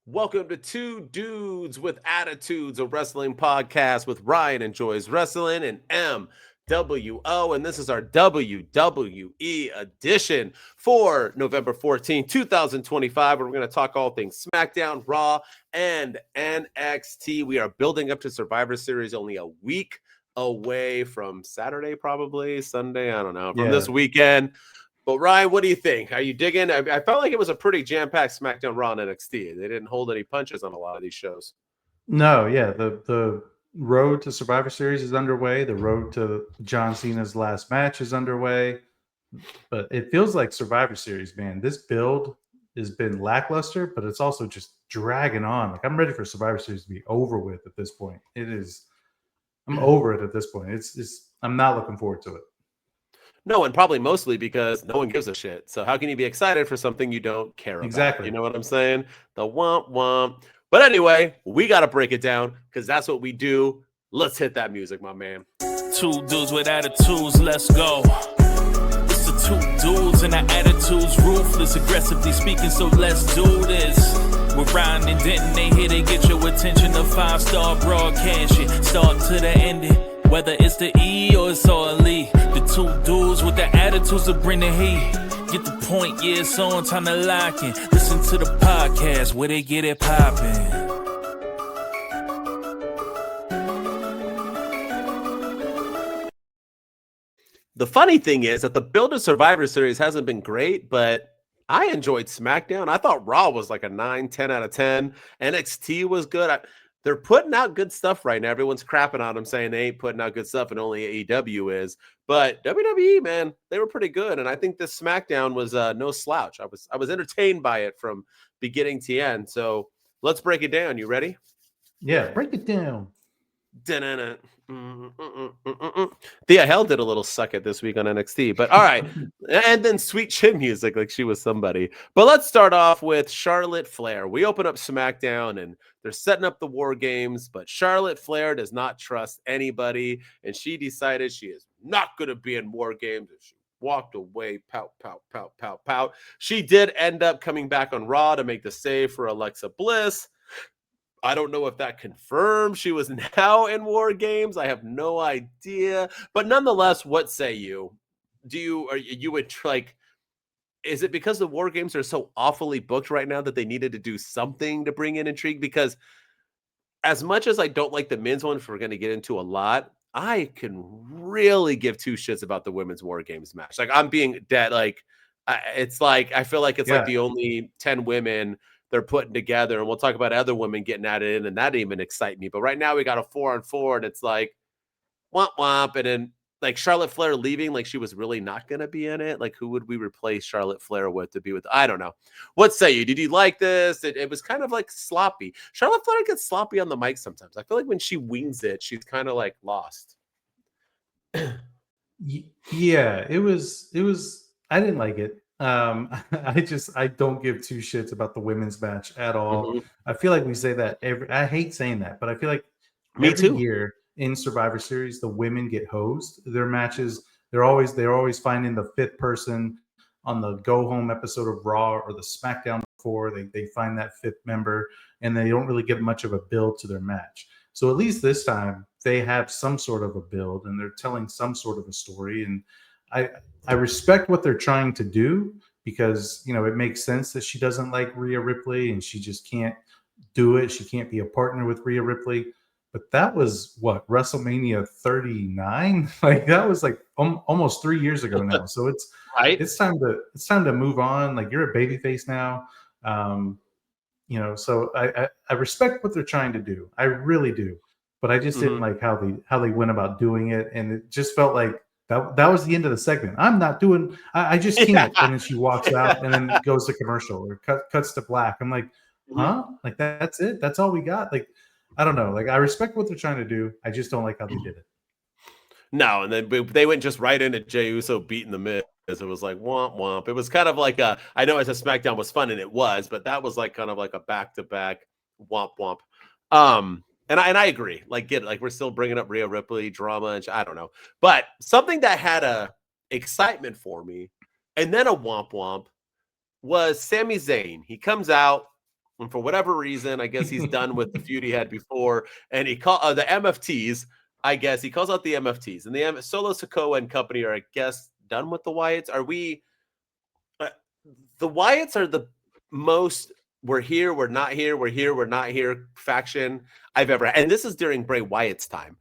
Welcome to Two Dudes with Attitudes, a wrestling podcast with Ryan Enjoys Wrestling and MWO. And this is our WWE edition for November 14th, 2025, where we're going to talk all things SmackDown, Raw, and NXT. We are building up to Survivor Series only a week away from Saturday, probably Sunday. I don't know, from this weekend. But Ryan, what do you think? Are you digging? I felt like it was a pretty jam-packed SmackDown, Raw, and NXT. They didn't hold any punches on a lot of these shows. No, yeah, the road to Survivor Series is underway. The road to John Cena's last match is underway. But it feels like Survivor Series, man. This build has been lackluster, but it's also just dragging on. Like I'm ready for Survivor Series to be over with at this point. It is. I'm over it at this point. It's. I'm not looking forward to it. No, and probably mostly because no one gives a shit. So how can you be excited for something you don't care about? Exactly. You know what I'm saying? The womp womp. But anyway, we got to break it down because that's what we do. Let's hit that music, my man. Two dudes with attitudes, let's go. It's the two dudes and our attitudes ruthless, aggressively speaking, so let's do this. We're Ryan and Denton, they here to get your attention. A 5-star broadcast, shit, start to the ending. Whether it's the E or it's all Lee, the two dudes with the attitudes that bring the heat. Get the point, yeah, it's on, time to lock in. Listen to the podcast where they get it poppin'. The funny thing is that the build to Survivor Series hasn't been great, but I enjoyed SmackDown. I thought Raw was like a 9, 10 out of 10. NXT was good. They're putting out good stuff right now. Everyone's crapping on them, saying they ain't putting out good stuff and only AEW is. But WWE, man, they were pretty good. And I think this SmackDown was no slouch. I was entertained by it from beginning to end. So let's break it down. You ready? Yeah, break it down. Thea Hell did a little suck it this week on NXT, but all right. And then sweet chin music like she was somebody. But let's start off with Charlotte Flair. We open up SmackDown and they're setting up the WarGames, but Charlotte Flair does not trust anybody, and she decided she is not going to be in WarGames, and she walked away, pout, pout, pout, pout, pout. She did end up coming back on Raw to make the save for Alexa Bliss. I don't know if that confirms she was now in WarGames. I have no idea. But nonetheless, what say you? Is it because the WarGames are so awfully booked right now that they needed to do something to bring in intrigue? Because as much as I don't like the men's one, if we're going to get into a lot, I can really give two shits about the women's WarGames match. Like I'm being dead. Like it's like, I feel like it's like the only 10 women they're putting together, and we'll talk about other women getting at it, and that didn't even excite me. But right now we got a 4-on-4, and it's like womp womp, and then like Charlotte Flair leaving, like she was really not going to be in it. Like who would we replace Charlotte Flair with to be with? I don't know. What say you? Did you like this? It was kind of like sloppy. Charlotte Flair gets sloppy on the mic sometimes. I feel like when she wings it, she's kind of like lost. Yeah, it was. I didn't like it. I don't give two shits about the women's match at all. Mm-hmm. I feel like we say that I hate saying that, but I feel like every year in Survivor Series, the women get hosed. Their matches, they're always finding the fifth person on the go home episode of Raw or the SmackDown before. They find that fifth member, and they don't really give much of a build to their match. So at least this time they have some sort of a build and they're telling some sort of a story. And I respect what they're trying to do because, you know, it makes sense that she doesn't like Rhea Ripley and she just can't do it. She can't be a partner with Rhea Ripley. But that was what, WrestleMania 39? Like that was like almost 3 years ago now. So it's right. It's time to move on. Like you're a babyface now. You know, so I respect what they're trying to do. I really do. But I just didn't like how they went about doing it. And it just felt like that was the end of the segment. I'm not doing, I just can't. And then she walks out and then goes to commercial or cuts to black. I'm like, huh? Like that's it? That's all we got? Like, I don't know. Like I respect what they're trying to do. I just don't like how they did it. No, and then they went just right into Jey Uso beating the Miz. It was like womp womp. It was kind of like I know as a SmackDown was fun and it was, but that was like kind of like a back-to-back womp womp. And I agree. Like we're still bringing up Rhea Ripley drama and I don't know, but something that had a excitement for me and then a womp womp was Sami Zayn. He comes out And for whatever reason, I guess he's done with the feud he had before. And he called the MFTs. I guess he calls out the MFTs, and the Solo Sikoa and company are, I guess, done with the Wyatts. Are we? The Wyatts are the most we're here, we're not here, we're here, we're not here faction I've ever had. And this is during Bray Wyatt's time.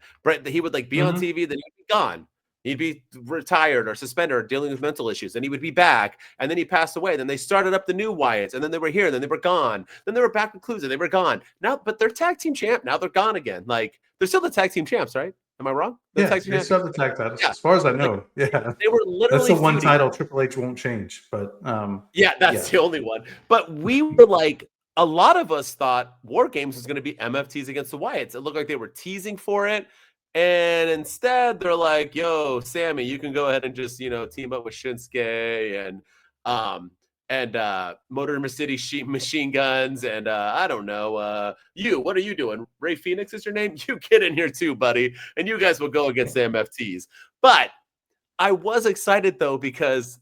He would like be on TV, then he'd be gone. He'd be retired or suspended or dealing with mental issues. Then he would be back, and then he passed away. Then they started up the new Wyatts, and then they were here, and then they were gone. Then they were back with Clues, and they were gone. Now, but they're tag team champ. Now they're gone again. Like, they're still the tag team champs, right? Am I wrong? Yeah, they still have the tag titles, as far as I know. Like, they were literally that's the one title Triple H won't change. But that's the only one. But we were like, a lot of us thought WarGames was going to be MFTs against the Wyatts. It looked like they were teasing for it. And instead, they're like, "Yo, Sammy, you can go ahead and just team up with Shinsuke and Motor City Machine Guns and I don't know, what are you doing? Ray Phoenix is your name? You get in here too, buddy, and you guys will go against the MFTs." But I was excited though because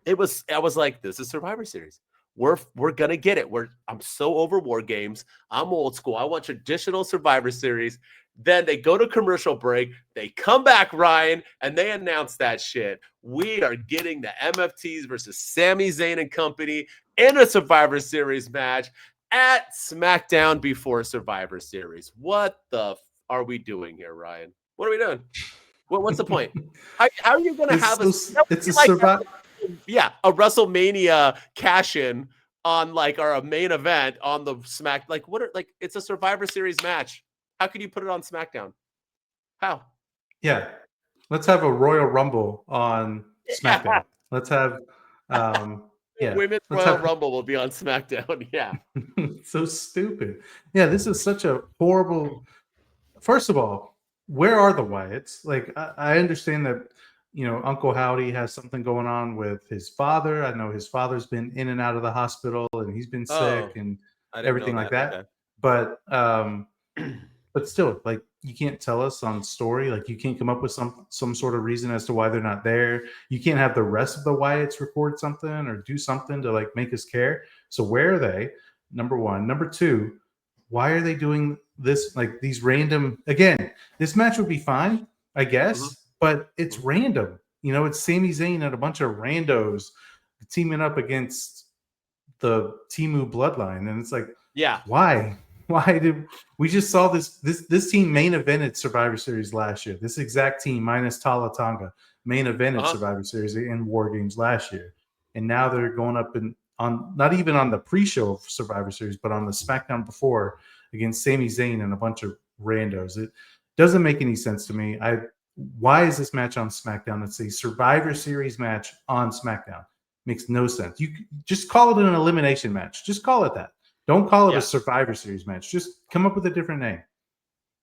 I was like, this is Survivor Series. We're gonna get it. I'm so over WarGames. I'm old school. I want traditional Survivor Series. Then they go to commercial break. They come back, Ryan, and they announce that shit. We are getting the MFTs versus Sami Zayn and company in a Survivor Series match at SmackDown before Survivor Series. What the are we doing here, Ryan? What are we doing? What's the point? How are you going to have a WrestleMania cash-in on like our main event on the it's a Survivor Series match. How could you put it on SmackDown? How? Yeah. Let's have a Royal Rumble on SmackDown. Let's have Women's Royal Rumble will be on SmackDown. Yeah. So stupid. Yeah, this is such a horrible. First of all, where are the Wyatts? Like, I understand that Uncle Howdy has something going on with his father. I know his father's been in and out of the hospital and he's been sick and everything like that. Okay. But still, like, you can't tell us on story. Like, you can't come up with some sort of reason as to why they're not there. You can't have the rest of the Wyatts record something or do something to like make us care. So where are they? Number one. Number two, why are they doing this? Like, these random, again, this match would be fine, I guess, but it's random. It's Sami Zayn and a bunch of randos teaming up against the Timu bloodline. And it's like, why? Why did we just saw this team main evented Survivor Series last year? This exact team minus Tala Tonga main evented Survivor Series in WarGames last year, and now they're going up on not even on the pre-show of Survivor Series, but on the SmackDown before against Sami Zayn and a bunch of randos. It doesn't make any sense to me. Why is this match on SmackDown? It's a Survivor Series match on SmackDown. Makes no sense. You just call it an elimination match. Just call it that. Don't call it a Survivor Series match. Just come up with a different name.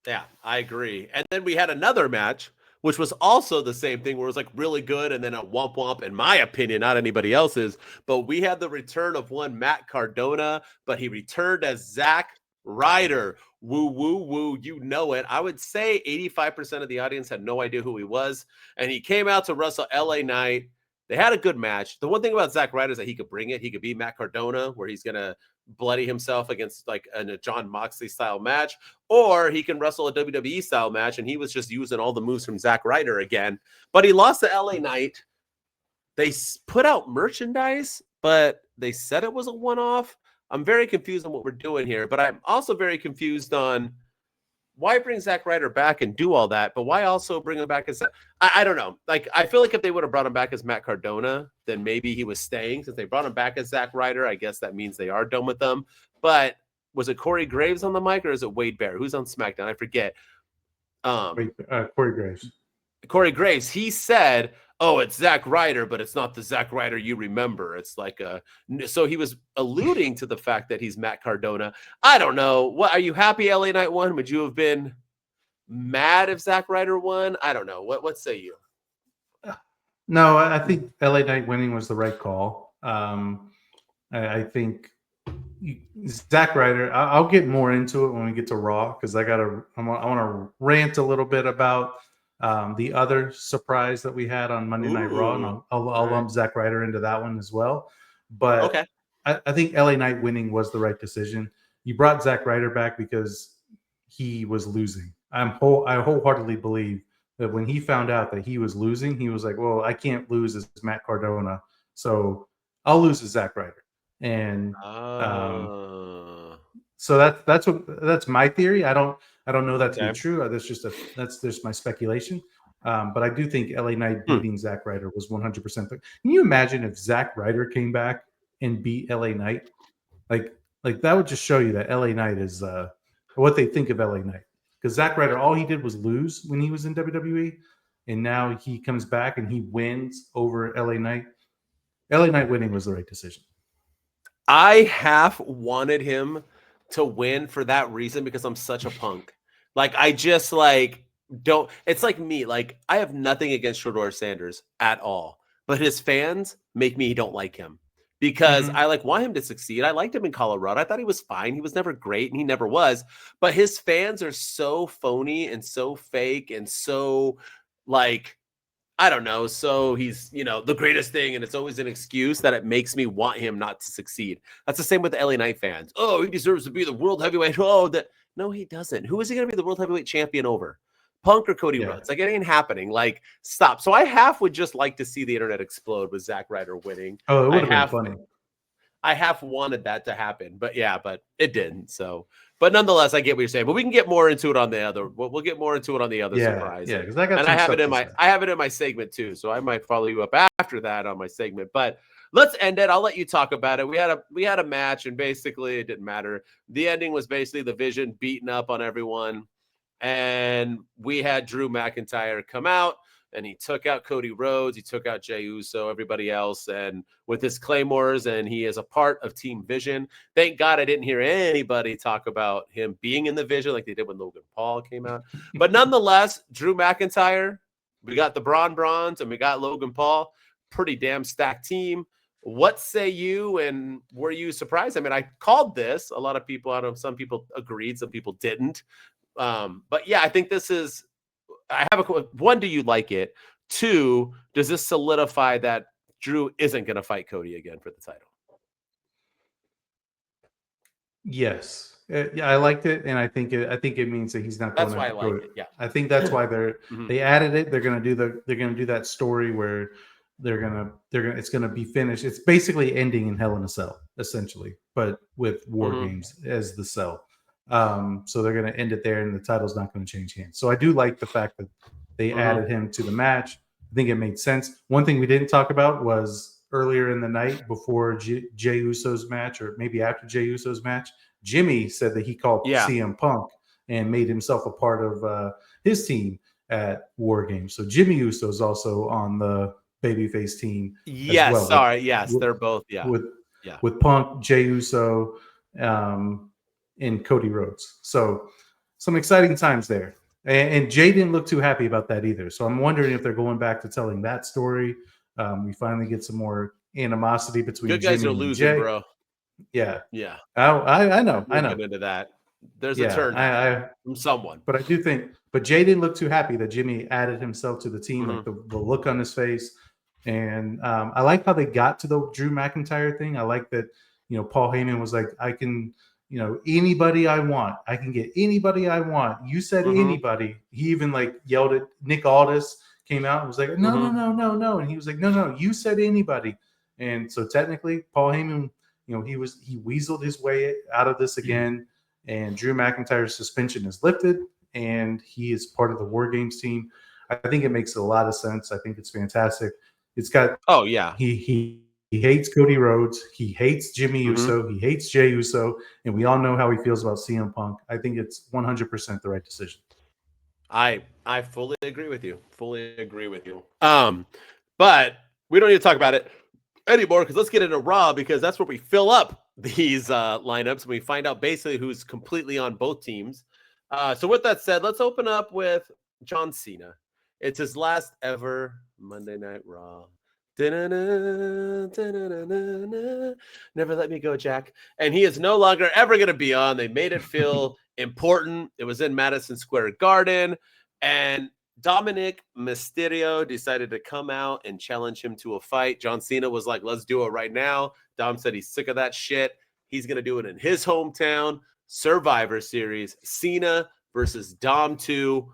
Yeah, I agree. And then we had another match, which was also the same thing, where it was like really good, and then a womp womp, in my opinion, not anybody else's. But we had the return of one Matt Cardona, but he returned as Zack Ryder. Woo, woo, woo. You know it. I would say 85% of the audience had no idea who he was. And he came out to wrestle LA Knight. They had a good match. The one thing about Zack Ryder is that he could bring it. He could be Matt Cardona, where he's going to bloody himself against like in a John Moxley style match, or he can wrestle a WWE style match. And he was just using all the moves from Zack Ryder again, but he lost to LA Knight. They put out merchandise, but they said it was a one-off. I'm very confused on what we're doing here, but I'm also very confused on why bring Zack Ryder back and do all that, but why also bring him back as I don't know. Like, I feel like if they would have brought him back as Matt Cardona, then maybe he was staying. Since they brought him back as Zack Ryder, I guess that means they are done with them. But was it Corey Graves on the mic, or is it Wade Bear? Who's on SmackDown? I forget. Corey Graves. Corey Graves. He said, "Oh, it's Zack Ryder, but it's not the Zack Ryder you remember." It's like so he was alluding to the fact that he's Matt Cardona. I don't know. What are you happy LA Knight won? Would you have been mad if Zack Ryder won? I don't know. What say you? No, I think LA Knight winning was the right call. I think Zack Ryder. I'll get more into it when we get to Raw, because I want to rant a little bit about the other surprise that we had on Monday Night Raw, and I'll lump Zack Ryder into that one as well. But I think LA Knight winning was the right decision. You brought Zack Ryder back because he was losing. I wholeheartedly believe that when he found out that he was losing, he was like, well, I can't lose as Matt Cardona, so I'll lose as Zack Ryder. And so that's my theory. I don't know that to be true. That's just my speculation. But I do think LA Knight beating Zack Ryder was 100%. Can you imagine if Zack Ryder came back and beat LA Knight? Like that would just show you that LA Knight is what they think of LA Knight. Because Zack Ryder, all he did was lose when he was in WWE, and now he comes back and he wins over LA Knight. LA Knight winning was the right decision. I half wanted him to win for that reason because I'm such a punk. Like I just don't. It's like me. Like I have nothing against Shedeur Sanders at all, but his fans make me don't like him because I want him to succeed. I liked him in Colorado. I thought he was fine. He was never great, and he never was. But his fans are so phony and so fake and so I don't know. So he's, the greatest thing. And it's always an excuse that it makes me want him not to succeed. That's the same with the LA Knight fans. Oh, he deserves to be the world heavyweight. No, he doesn't. Who is he going to be the world heavyweight champion over? Punk or Cody Rhodes? It ain't happening. Stop. So I half would just like to see the internet explode with Zack Ryder winning. Oh, it would have been funny. I half wanted that to happen, but it didn't. So, but nonetheless, I get what you're saying. But we can get more into it on the other. We'll get more into it on the other surprise. Yeah, because I have it in my segment too. So I might follow you up after that on my segment. But let's end it. I'll let you talk about it. We had a match, and basically it didn't matter. The ending was basically the Vision beating up on everyone, and we had Drew McIntyre come out. And he took out Cody Rhodes. He took out Jey Uso, everybody else, and with his claymores, and he is a part of Team Vision. Thank God I didn't hear anybody talk about him being in the Vision like they did when Logan Paul came out. But nonetheless, Drew McIntyre, we got the Brawns, and we got Logan Paul. Pretty damn stacked team. What say you, and were you surprised? I mean, I called this. A lot of people, some people agreed, some people didn't. But yeah, I think this is... I have one, do you like it? Two, does this solidify that Drew isn't going to fight Cody again for the title? Yes. Yeah, I liked it, and I think it means that he's not going to. That's why I like it. Yeah, I think that's why they added it. They're going to do that story where it's going to be finished. It's basically ending in Hell in a Cell, essentially, but with WarGames as the cell. So they're going to end it there, and the title's not going to change hands. So I do like the fact that they added him to the match. I think it made sense. One thing we didn't talk about was earlier in the night before Jey Uso's match, or maybe after Jey Uso's match, Jimmy said that he called CM Punk and made himself a part of his team at WarGames. So Jimmy Uso is also on the babyface team. Yes, as well. Sorry. Yes, they're both. Yeah, with Punk, Jey Uso, and Cody Rhodes. So some exciting times there. And Jay didn't look too happy about that either. So I'm wondering if they're going back to telling that story. We finally get some more animosity between good guys Jimmy are losing, Jay. bro. Yeah. I know. Into that. There's a turn from someone. But I do think, Jay didn't look too happy that Jimmy added himself to the team, like the look on his face. And I like how they got to the Drew McIntyre thing. I like that, Paul Heyman was like, I can, anybody I want. I can get anybody I want. You said anybody. He even yelled at Nick Aldis, came out and was like, no. And he was like, no, you said anybody. And so technically Paul Heyman, he weaseled his way out of this again. And Drew McIntyre's suspension is lifted, and he is part of the WarGames team. I think it makes a lot of sense. I think it's fantastic. It's got he hates Cody Rhodes, he hates Jimmy Uso, he hates Jey Uso, and we all know how he feels about CM Punk. I think it's 100% the right decision. I fully agree with you. But we don't need to talk about it anymore, because let's get into Raw, because that's where we fill up these lineups and we find out basically who's completely on both teams. So with that said, let's open up with John Cena. It's his last ever Monday Night Raw. Da-na-na, da-na-na-na-na. Never let me go, Jack. And he is no longer ever going to be on. They made it feel important. It was in Madison Square Garden. And Dominic Mysterio decided to come out and challenge him to a fight. John Cena was like, let's do it right now. Dom said he's sick of that shit. He's going to do it in his hometown. Survivor Series. Cena versus Dom 2.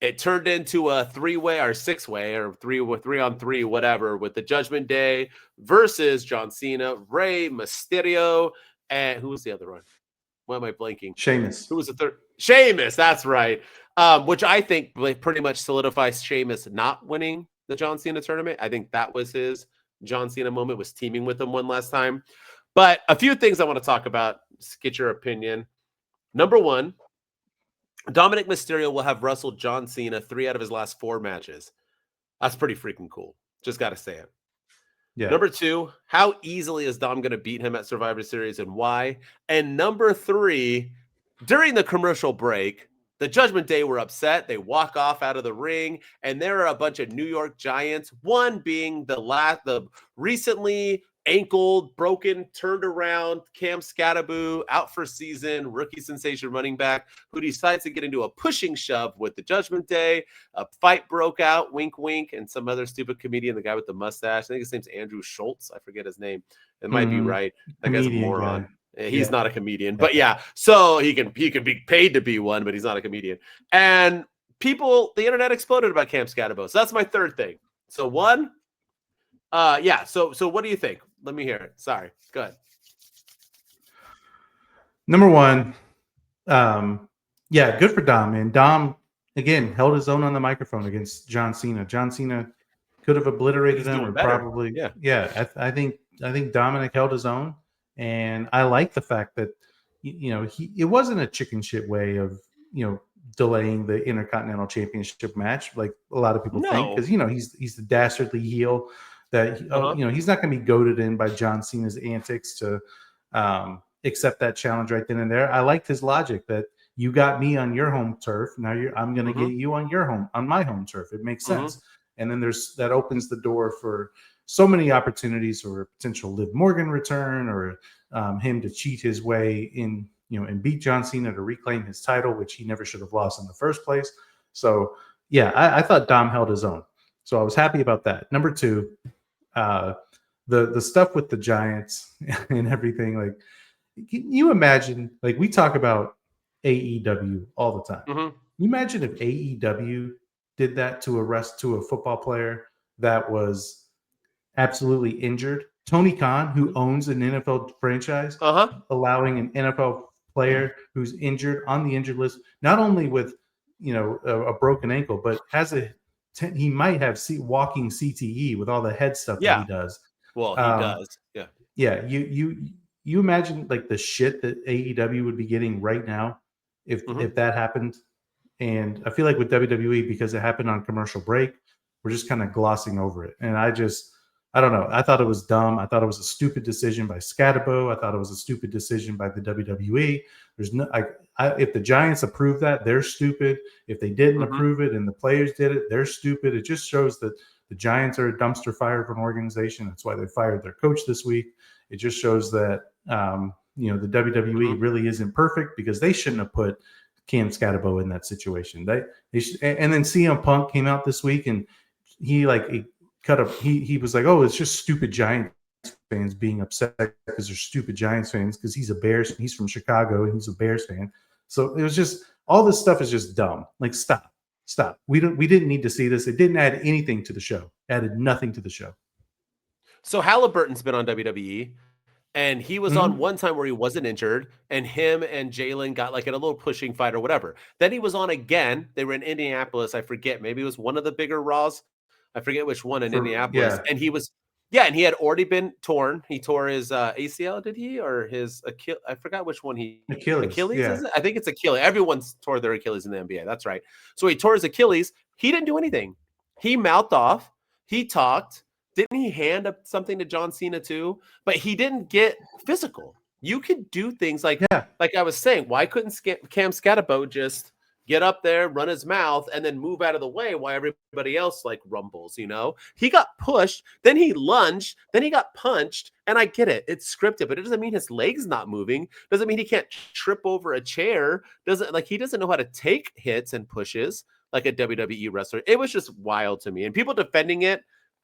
It turned into a 3-way or 6-way or 3-on-3, whatever, with the Judgment Day versus John Cena, Rey Mysterio, and who was the other one? Why am I blanking? Sheamus. Who was the third? Sheamus, that's right. Which I think pretty much solidifies Sheamus not winning the John Cena tournament. I think that was his John Cena moment, was teaming with him one last time. But a few things I want to talk about, just get your opinion. Number one, Dominic Mysterio will have wrestled John Cena 3 out of his last 4 matches. That's pretty freaking cool. Just got to say it. Yeah. Number 2, how easily is Dom going to beat him at Survivor Series and why? And number 3, during the commercial break, the Judgment Day were upset. They walk off out of the ring, and there are a bunch of New York Giants, one being the recently ankled, broken, turned around Cam Scattaboo, out for season, rookie sensation running back, who decides to get into a pushing shove with the Judgment Day. A fight broke out, wink, wink, and some other stupid comedian, the guy with the mustache. I think his name's Andrew Schultz. I forget his name. It might be right. That guy's a moron. He's not a comedian, but yeah. So he can be paid to be one, but he's not a comedian. And the internet exploded about Cam Scattaboo. So that's my third thing. So one, yeah. So what do you think? Let me hear it. Sorry. Go ahead. Number one, yeah, good for Dom, man. Dom, again, held his own on the microphone against John Cena. John Cena could have obliterated him, or probably, yeah. I think Dominic held his own, and I like the fact that it wasn't a chicken shit way of delaying the Intercontinental Championship match like a lot of people think, because he's the dastardly heel that he's not going to be goaded in by John Cena's antics to accept that challenge right then and there. I liked his logic that you got me on your home turf, now I'm going to get you on my home turf. It makes sense. And then that opens the door for so many opportunities for a potential Liv Morgan return, or him to cheat his way in, and beat John Cena to reclaim his title, which he never should have lost in the first place. So yeah, I thought Dom held his own. So I was happy about that. Number 2, the stuff with the Giants and everything. Like, can you imagine? Like, we talk about AEW all the time. Can you imagine if AEW did that to a football player that was absolutely injured? Tony Khan, who owns an NFL franchise, allowing an NFL player who's injured on the injured list, not only with a broken ankle, but he might have walking CTE with all the head stuff that he does. Well, he does. Yeah. Yeah. You imagine like the shit that AEW would be getting right now if that happened. And I feel like with WWE, because it happened on commercial break, we're just kind of glossing over it. And I don't know. I thought it was dumb. I thought it was a stupid decision by Scatabo. I thought it was a stupid decision by the WWE. There's no, if the Giants approve that, they're stupid. If they didn't approve it and the players did it, they're stupid. It just shows that the Giants are a dumpster fire of an organization. That's why they fired their coach this week. It just shows that the WWE really isn't perfect, because they shouldn't have put Cam Scatabo in that situation. And then CM Punk came out this week and he was like, oh, it's just stupid Giants fans being upset because they're stupid Giants fans, because he's from Chicago and he's a Bears fan. So it was just, all this stuff is just dumb. Like, stop. We didn't need to see this. It didn't add anything to the show. Added nothing to the show. So Halliburton's been on WWE, and he was on one time where he wasn't injured, and him and Jalen got like in a little pushing fight or whatever. Then he was on again. They were in Indianapolis. I forget. Maybe it was one of the bigger Raws. I forget which one in Indianapolis. And he was, and he had already been torn. He tore his ACL, did he? Or his Achilles? I forgot which one Achilles, is it? I think it's Achilles. Everyone's tore their Achilles in the NBA. That's right. So he tore his Achilles. He didn't do anything. He mouthed off. He talked. Didn't he hand up something to John Cena too? But he didn't get physical. You could do things like I was saying. Why couldn't Cam Scatabo just get up there, run his mouth, and then move out of the way while everybody else like rumbles? He got pushed, then he lunged, then he got punched. And I get it. It's scripted, but it doesn't mean his leg's not moving. Doesn't mean he can't trip over a chair. He doesn't know how to take hits and pushes. like a WWE wrestler. It was just wild to me. And people defending it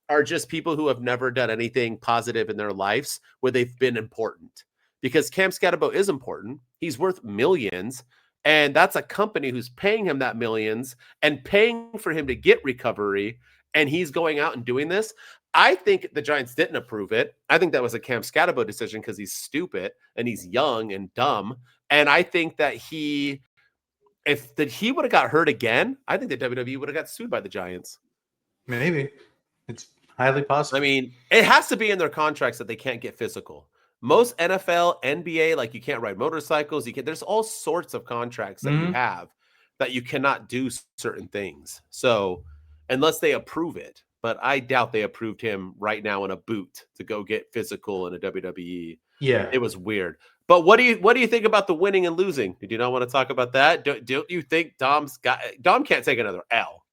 are just people who have never done anything positive in their lives where they've been important. Because Cam Scatterbo is important. He's worth millions. And that's a company who's paying him that millions and paying for him to get recovery. And he's going out and doing this. I think the Giants didn't approve it. I think that was a Cam Scatterbo decision because he's stupid and he's young and dumb. And I think that if he would have got hurt again, I think the WWE would have got sued by the Giants. Maybe. It's highly possible. I mean, it has to be in their contracts that they can't get physical. Most NFL, NBA, like you can't ride motorcycles. There's all sorts of contracts that you have that you cannot do certain things. So unless they approve it, but I doubt they approved him right now in a boot to go get physical in a WWE. Yeah, it was weird. But what do you think about the winning and losing? Did you not want to talk about that? Don't you think Dom can't take another L?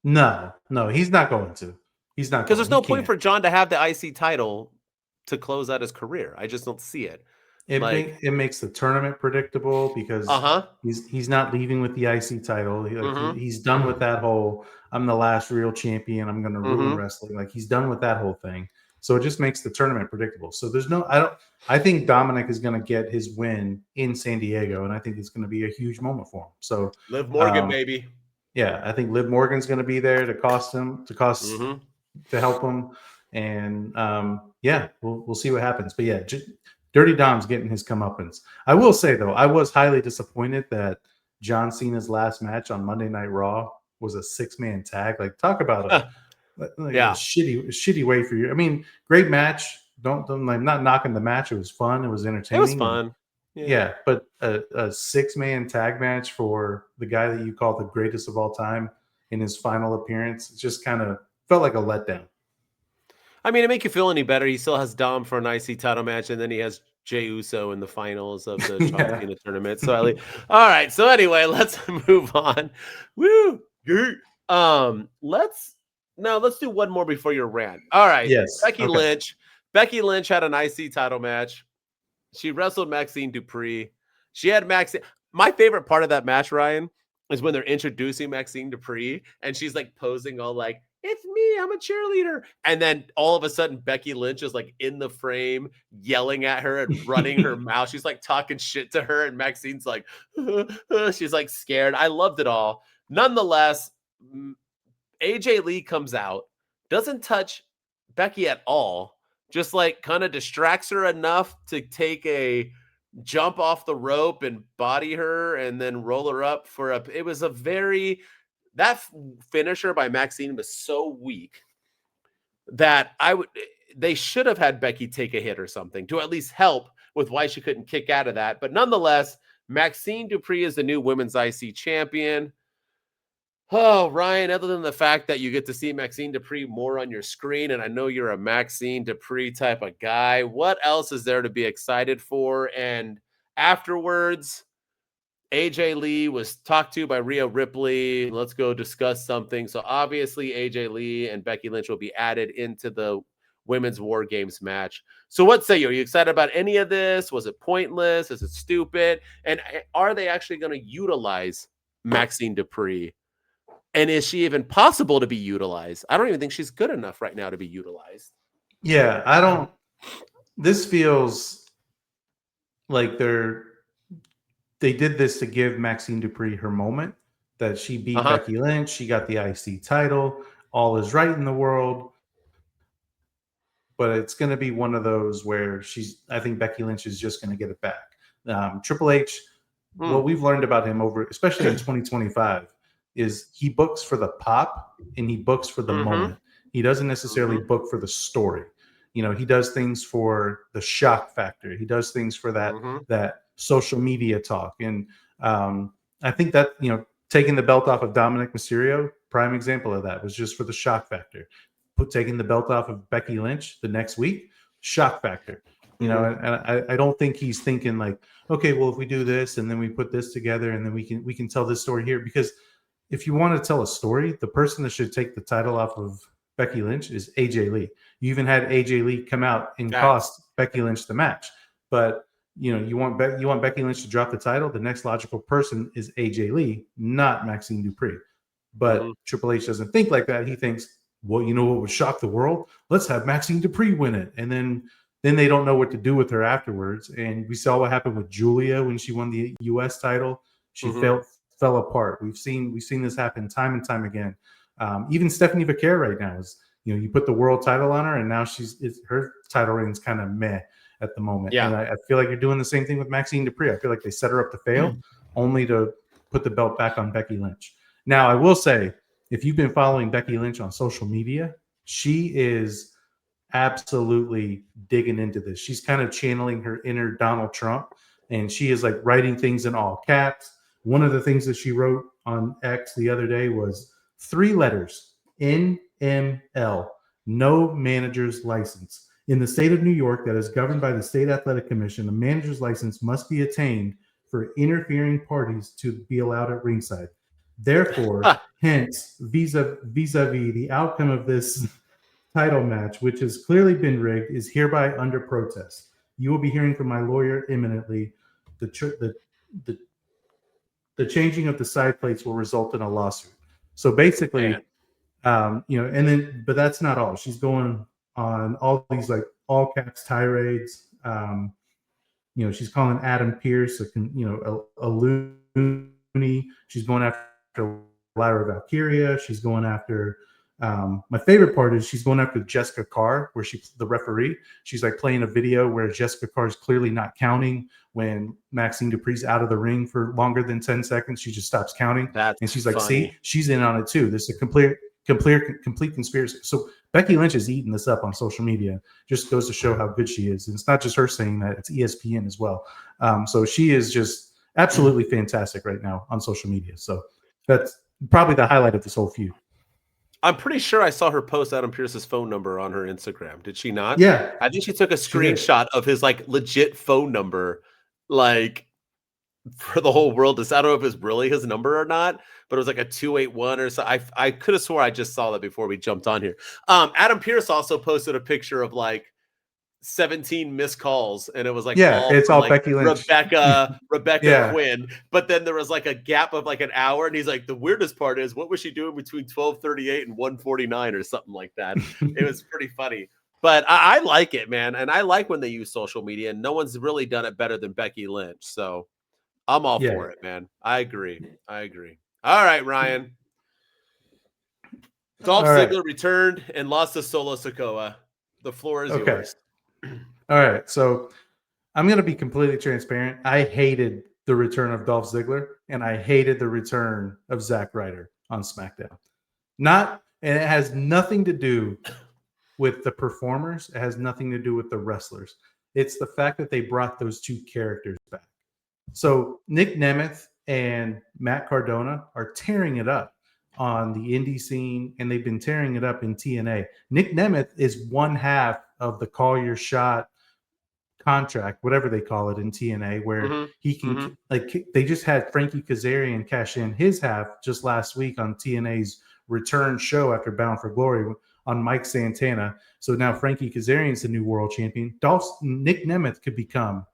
No, he's not going to. He's not, because there's no point for John to have the IC title to close out his career. I just don't see it. It makes the tournament predictable because he's not leaving with the IC title. He's done with that whole I'm the last real champion. I'm going to ruin wrestling. Like he's done with that whole thing. So it just makes the tournament predictable. So there's I think Dominic is going to get his win in San Diego, and I think it's going to be a huge moment for him. So Liv Morgan, maybe. Yeah, I think Liv Morgan's going to be there to help him. And we'll see what happens. But yeah, Dirty Dom's getting his comeuppance. I will say though, I was highly disappointed that John Cena's last match on Monday Night Raw was a 6-man tag. Like talk about a shitty way for you. I mean, great match. I'm not knocking the match. It was fun. It was entertaining. It was fun. Yeah, but a 6-man tag match for the guy that you call the greatest of all time in his final appearance, it just kind of felt like a letdown. I mean, to make you feel any better, he still has Dom for an IC title match, and then he has Jey Uso in the finals of the John Cena tournament. So all right. So anyway, let's move on. Woo! Let's do one more before your rant. All right. Yes. Becky Lynch. Becky Lynch had an IC title match. She wrestled Maxine Dupree. She had Maxine. My favorite part of that match, Ryan, is when they're introducing Maxine Dupree, and she's like posing all like, "It's me, I'm a cheerleader." And then all of a sudden, Becky Lynch is like in the frame, yelling at her and running her mouth. She's like talking shit to her, and Maxine's like, she's like scared. I loved it all. Nonetheless, AJ Lee comes out, doesn't touch Becky at all, just like kind of distracts her enough to take a jump off the rope and body her and then roll her up for it was a that finisher by Maxine was so weak that they should have had Becky take a hit or something to at least help with why she couldn't kick out of that. But nonetheless, Maxine Dupree is the new women's IC champion. Oh, Ryan, other than the fact that you get to see Maxine Dupree more on your screen, and I know you're a Maxine Dupree type of guy, what else is there to be excited for? And afterwards, AJ Lee was talked to by Rhea Ripley. Let's go discuss something. So obviously, AJ Lee and Becky Lynch will be added into the women's WarGames match. So what say you? Are you excited about any of this? Was it pointless? Is it stupid? And are they actually going to utilize Maxine Dupree? And is she even possible to be utilized? I don't even think she's good enough right now to be utilized. Yeah, this feels like they did this to give Maxine Dupree her moment, that she beat Becky Lynch. She got the IC title. All is right in the world. But it's going to be one of those where I think Becky Lynch is just going to get it back. Triple H, what we've learned about him especially in 2025, is he books for the pop and he books for the moment. He doesn't necessarily book for the story. He does things for the shock factor. He does things for that social media talk. And I think that, taking the belt off of Dominic Mysterio, prime example of that, was just for the shock factor. Taking the belt off of Becky Lynch the next week, shock factor. And I don't think he's thinking like, okay, well, if we do this and then we put this together and then we can tell this story here, because if you want to tell a story, the person that should take the title off of Becky Lynch is AJ Lee. You even had AJ Lee come out and cost Becky Lynch the match. But you want Becky Lynch to drop the title. The next logical person is AJ Lee, not Maxine Dupree. But Triple H doesn't think like that. He thinks, well, you know what would shock the world? Let's have Maxine Dupree win it. And then they don't know what to do with her afterwards. And we saw what happened with Julia when she won the US title. She fell apart. We've seen this happen time and time again. Even Stephanie Vaquer right now is, you put the world title on her, and now her title reign's kind of meh at the moment. Yeah. And I feel like you're doing the same thing with Maxine Dupree. I feel like they set her up to fail only to put the belt back on Becky Lynch. Now, I will say, if you've been following Becky Lynch on social media, she is absolutely digging into this. She's kind of channeling her inner Donald Trump, and she is like writing things in all caps. One of the things that she wrote on X the other day was 3 letters, NML, no manager's license. In the state of New York that is governed by the State Athletic Commission, a manager's license must be attained for interfering parties to be allowed at ringside. Therefore, hence, vis-a-vis the outcome of this title match, which has clearly been rigged, is hereby under protest. You will be hearing from my lawyer imminently. The changing of the side plates will result in a lawsuit. So basically, and then, but that's not all. She's going on all these like all caps tirades. She's calling Adam Pearce a loony. She's going after Lyra Valkyria. She's going after my favorite part is she's going after Jessica Carr, where the referee. She's like playing a video where Jessica Carr is clearly not counting when Maxine Dupree's out of the ring for longer than 10 seconds. She just stops counting. And she's like, funny. See, she's in on it too. This is a complete conspiracy. So Becky Lynch is eating this up on social media. Just goes to show how good she is. And it's not just her saying that, it's ESPN as well. So she is just absolutely fantastic right now on social media. So that's probably the highlight of this whole feud. I'm pretty sure I saw her post Adam Pearce's phone number on her Instagram. Did she not? Yeah. I think she took a screenshot of his like legit phone number, like for the whole world to see. I don't know if it's really his number or not, but it was like a 281 or so. I could have swore I just saw that before we jumped on here. Adam Pearce also posted a picture of like 17 missed calls, and it was like it's all like Becky Lynch, Rebecca Quinn. But then there was like a gap of like an hour, and he's like, the weirdest part is, what was she doing between 12:38 and 1:49 or something like that? It was pretty funny. But I like it, man, and I like when they use social media, and no one's really done it better than Becky Lynch. So I'm all for it, man. I agree. All right, Ryan. Dolph Ziggler returned and lost to Solo Sikoa. The floor is yours. All right, so I'm going to be completely transparent. I hated the return of Dolph Ziggler, and I hated the return of Zack Ryder on SmackDown. And it has nothing to do with the performers. It has nothing to do with the wrestlers. It's the fact that they brought those two characters back. So Nick Nemeth and Matt Cardona are tearing it up on the indie scene, and they've been tearing it up in TNA. Nick Nemeth is one half of the Call Your Shot contract, whatever they call it in TNA, where he can they just had Frankie Kazarian cash in his half just last week on TNA's return show after Bound for Glory on Mike Santana. So now Frankie Kazarian's the new world champion. Nick Nemeth could become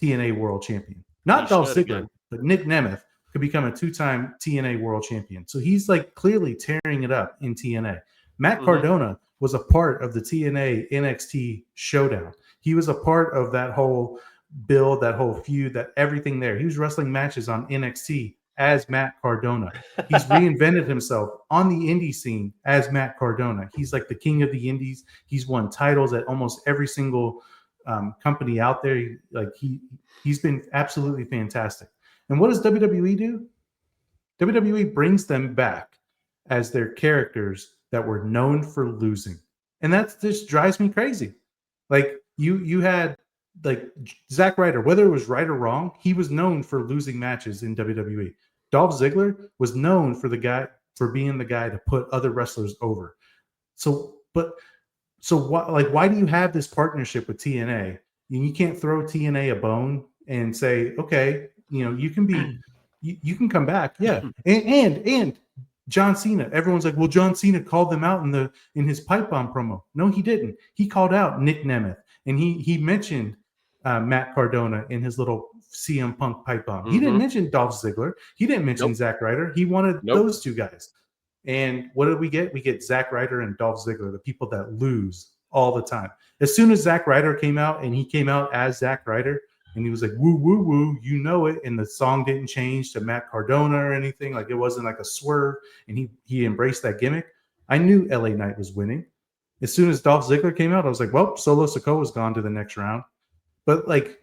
TNA world champion. Not Dolph Ziggler, but Nick Nemeth could become a 2-time TNA world champion. So he's like clearly tearing it up in TNA. Matt Cardona was a part of the TNA NXT showdown. He was a part of that whole build, that whole feud, that everything there. He was wrestling matches on NXT as Matt Cardona. He's reinvented himself on the indie scene as Matt Cardona. He's like the king of the indies. He's won titles at almost every single company out there. Like he's been absolutely fantastic. And what does WWE do? WWE brings them back as their characters that were known for losing. And that just drives me crazy. Like you had like Zack Ryder, whether it was right or wrong, he was known for losing matches in WWE. Dolph Ziggler was known for being the guy to put other wrestlers over. So why do you have this partnership with TNA? You can't throw TNA a bone and say, okay, you can come back. Yeah. And John Cena, everyone's like, well, John Cena called them out in his pipe bomb promo. No, he didn't. He called out Nick Nemeth, and he mentioned Matt Cardona in his little CM Punk pipe bomb. He didn't mention Dolph Ziggler. He didn't mention Zack Ryder. He wanted those two guys. And what did we get? We get Zack Ryder and Dolph Ziggler, the people that lose all the time. As soon as Zack Ryder came out, and he came out as Zack Ryder, and he was like, woo, woo, woo, you know it. And the song didn't change to Matt Cardona or anything. Like, it wasn't like a swerve. And he embraced that gimmick. I knew LA Knight was winning. As soon as Dolph Ziggler came out, I was like, well, Solo Sikoa's gone to the next round. But like,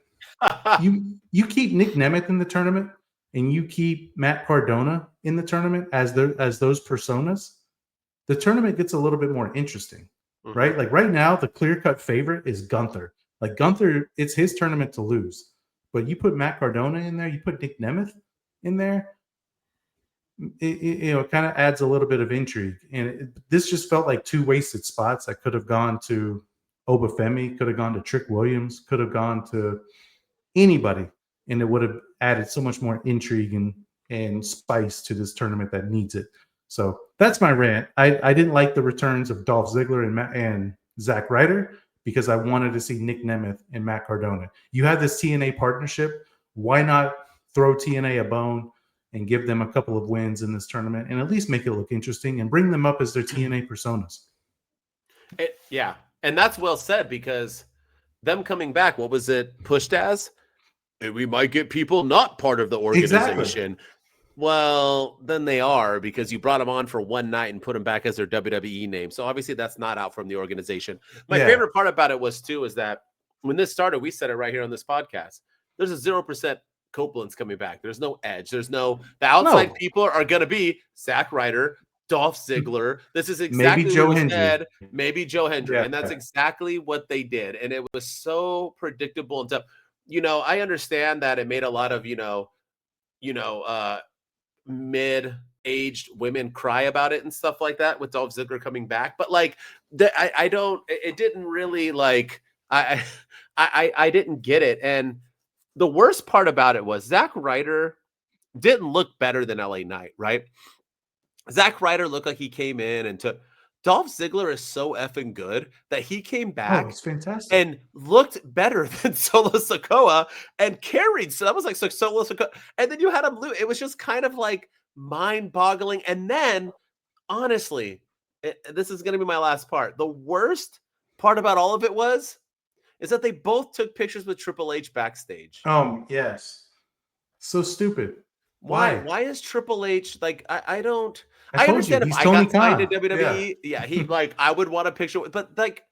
you keep Nick Nemeth in the tournament, and you keep Matt Cardona in the tournament as those personas, the tournament gets a little bit more interesting, right? Like right now, the clear-cut favorite is Gunther. Like Gunther, it's his tournament to lose. But you put Matt Cardona in there, you put Nick Nemeth in there, it kind of adds a little bit of intrigue. And this just felt like two wasted spots. I could have gone to Obafemi, could have gone to Trick Williams, could have gone to anybody, and it would have added so much more intrigue and spice to this tournament that needs it. So that's my rant. I didn't like the returns of Dolph Ziggler and Zack Ryder because I wanted to see Nick Nemeth and Matt Cardona. You have this TNA partnership. Why not throw TNA a bone and give them a couple of wins in this tournament and at least make it look interesting and bring them up as their TNA personas? Yeah, and that's well said, because them coming back, what was it pushed as? We might get people not part of the organization. Exactly. Well, then they are, because you brought them on for one night and put them back as their WWE name. So obviously that's not out from the organization. My favorite part about it is that when this started, we said it right here on this podcast. There's a 0% Copeland's coming back. There's no Edge. There's the outside people are going to be Zack Ryder, Dolph Ziggler. This is exactly maybe what we said. Maybe Joe Hendry. And that's exactly what they did. And it was so predictable and stuff. I understand that it made a lot of, mid-aged women cry about it and stuff like that with Dolph Ziggler coming back. But like, it didn't really I didn't get it. And the worst part about it was Zack Ryder didn't look better than LA Knight, right? Zack Ryder looked like he came in and took. Dolph Ziggler is so effing good that he came back it's fantastic. and looked better than Solo Sikoa and carried. So that was like Solo Sikoa. And then you had him lose. It was just kind of like mind-boggling. And then, honestly, this is going to be my last part. The worst part about all of it is that they both took pictures with Triple H backstage. Yes. So stupid. Why? Why is Triple H like? I don't. I understand if I got signed to WWE. Yeah, he like I would want a picture, but like,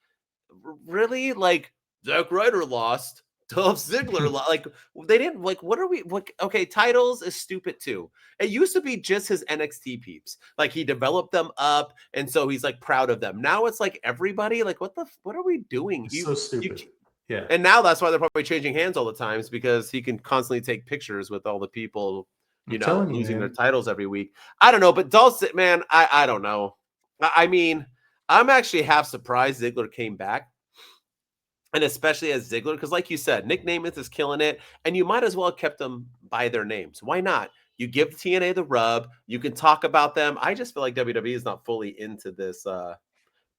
really, like Zack Ryder lost, Dolph Ziggler lost. Like they didn't like. What are we? Like, okay, titles is stupid too. It used to be just his NXT peeps. Like he developed them up, and so he's like proud of them. Now it's like everybody. Like what are we doing? So stupid. Yeah. And now that's why they're probably changing hands all the times, because he can constantly take pictures with all the people. Losing their titles every week. I don't know, but Dolph, man, I don't know. I mean, I'm actually half surprised Ziggler came back, and especially as Ziggler, because like you said, Nick Nemeth is killing it, and you might as well have kept them by their names. Why not? You give TNA the rub. You can talk about them. I just feel like WWE is not fully into this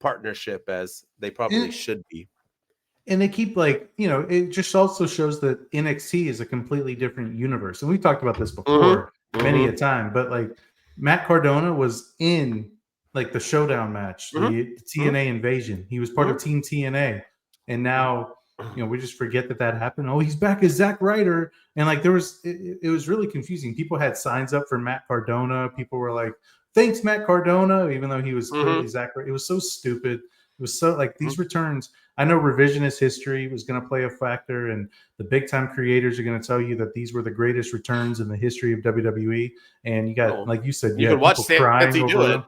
partnership as they probably should be. And they keep it just also shows that NXT is a completely different universe. And we've talked about this before many a time, but like Matt Cardona was in like the showdown match, the TNA invasion. He was part of Team TNA. And now, we just forget that happened. Oh, he's back as Zack Ryder. And like it was really confusing. People had signs up for Matt Cardona. People were like, thanks, Matt Cardona, even though he was clearly Zack Ryder. It was so stupid. It was so like these returns. I know revisionist history was going to play a factor, and the big time creators are going to tell you that these were the greatest returns in the history of WWE. And you got, like you said, you can watch people crying over them.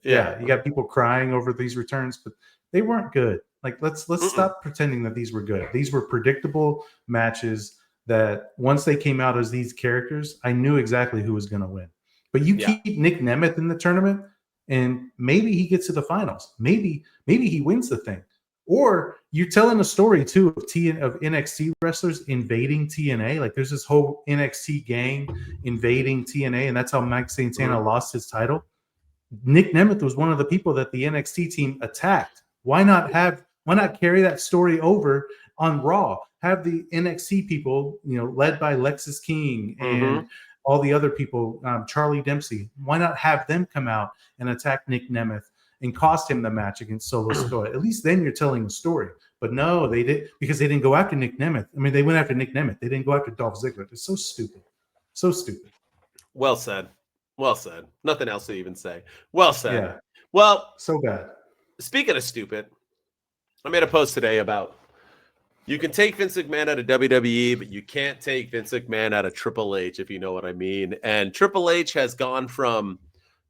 Yeah, you got people crying over these returns, but they weren't good. Like let's stop pretending that these were good. These were predictable matches that once they came out as these characters, I knew exactly who was going to win. But you keep Nick Nemeth in the tournament, and maybe he gets to the finals. Maybe he wins the thing. Or you're telling a story too of NXT wrestlers invading TNA. Like there's this whole NXT gang invading TNA, and that's how Mike Santana lost his title. Nick Nemeth was one of the people that the NXT team attacked. Why not carry that story over on Raw? Have the NXT people, led by Lexis King and all the other people, Charlie Dempsey. Why not have them come out and attack Nick Nemeth and cost him the match against Solo Sikoa? At least then you're telling a story. But no, they did, because they didn't go after Nick Nemeth. I mean, they went after Nick Nemeth. They didn't go after Dolph Ziggler. It's so stupid. So stupid. Well said. Well said. Nothing else to even say. Well said. Yeah. Well, so bad. Speaking of stupid, I made a post today about you can take Vince McMahon out of WWE, but you can't take Vince McMahon out of Triple H, if you know what I mean. And Triple H has gone from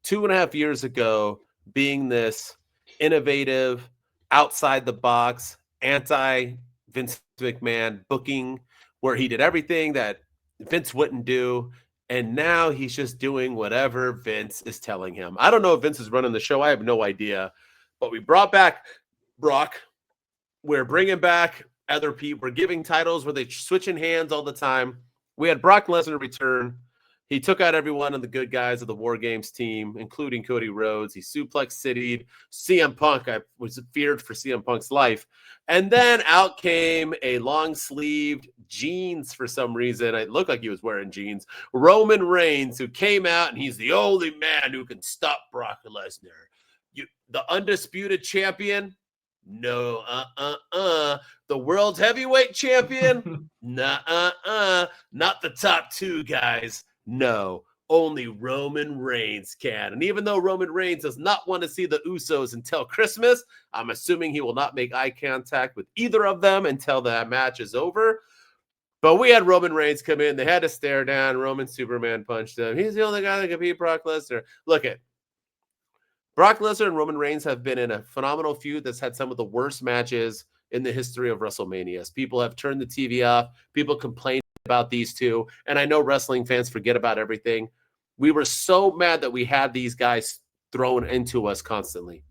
2.5 years ago being this innovative, outside the box, anti-Vince McMahon booking, where he did everything that Vince wouldn't do. And now he's just doing whatever Vince is telling him. I don't know if Vince is running the show. I have no idea. But we brought back Brock. We're bringing back other people. We're giving titles where they're switching hands all the time. We had Brock Lesnar return. He took out every one of the good guys of the WarGames team, including Cody Rhodes. He suplex city'd CM Punk. I was feared for CM Punk's life. And then out came a long-sleeved jeans for some reason. It looked like he was wearing jeans. Roman Reigns, who came out, and he's the only man who can stop Brock Lesnar. The undisputed champion? No, The world's heavyweight champion? Not the top two guys. No, only Roman Reigns can. And even though Roman Reigns does not want to see the Usos until Christmas, I'm assuming he will not make eye contact with either of them until that match is over. But we had Roman Reigns come in. They had to stare down. Roman Superman punched him. He's the only guy that can beat Brock Lesnar. Look at Brock Lesnar and Roman Reigns have been in a phenomenal feud that's had some of the worst matches in the history of WrestleManias. People have turned the TV off. People complain about these two. And I know wrestling fans forget about everything. We were so mad that we had these guys thrown into us constantly.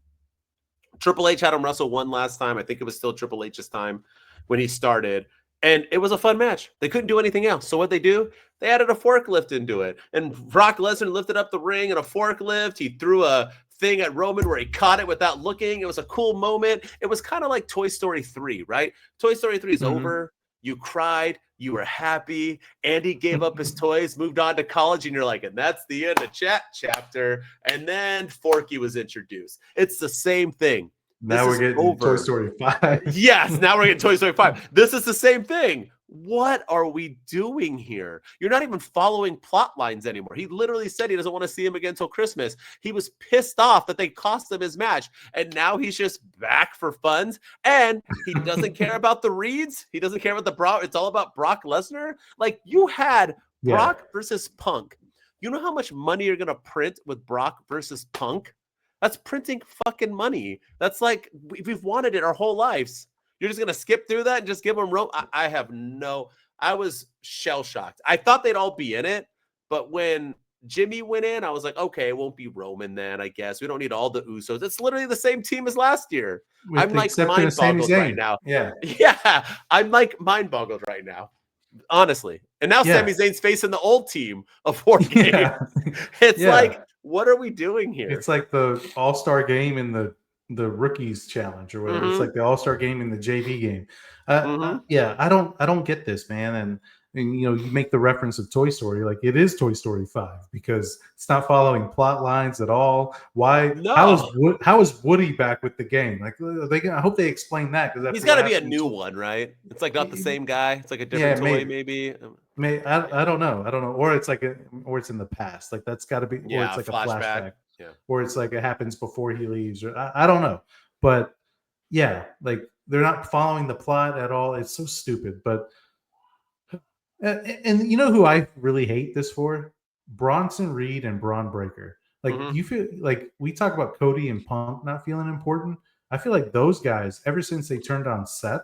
Triple H had him wrestle one last time. I think it was still Triple H's time when he started. And it was a fun match. They couldn't do anything else. So what they do? They added a forklift into it. And Brock Lesnar lifted up the ring in a forklift. He threw a thing at Roman where he caught it without looking. It was a cool moment. It was kind of like Toy Story 3, right? Toy Story 3 is over. You cried. You were happy. Andy gave up his toys, moved on to college, and you're like, and that's the end of chapter. And then Forky was introduced. It's the same thing. Now we're getting Toy Story 5. Yes, now we're getting Toy Story 5. This is the same thing. What are we doing here? You're not even following plot lines anymore. He literally said he doesn't want to see him again until Christmas. He was pissed off that they cost him his match. And now he's just back for funds. And he doesn't care about the reads. He doesn't care about the Brock. It's all about Brock Lesnar. Like, you had Brock versus Punk. You know how much money you're going to print with Brock versus Punk? That's printing fucking money. That's like, we've wanted it our whole lives. You're just going to skip through that and just give them rope? I was shell-shocked. I thought they'd all be in it, but when Jimmy went in, I was like, okay, it won't be Roman then, I guess. We don't need all the Usos. It's literally the same team as last year. I'm like mind-boggled right now. Yeah, I'm like mind-boggled right now, honestly. And now Sami Zayn's facing the old team of WarGames. It's like, what are we doing here? It's like the all-star game in the rookies challenge or whatever. It's like the all-star game in the JV game. I don't get this, man. And you know, you make the reference of Toy Story, like it is Toy Story 5 because it's not following plot lines at all. Why? No. How is Woody back with the game? Like I hope they explain that, because he's got to be a new one, right? It's like not the same guy. It's like a different toy, maybe. I don't know. Or it's like or it's in the past. Like that's got to be. Or it's like a flashback. Yeah. Or it's like it happens before he leaves. Or I don't know. But yeah, like they're not following the plot at all. It's so stupid. But and you know who I really hate this for? Bronson Reed and Braun Breaker. Like you feel like we talk about Cody and Punk not feeling important. I feel like those guys, ever since they turned on Seth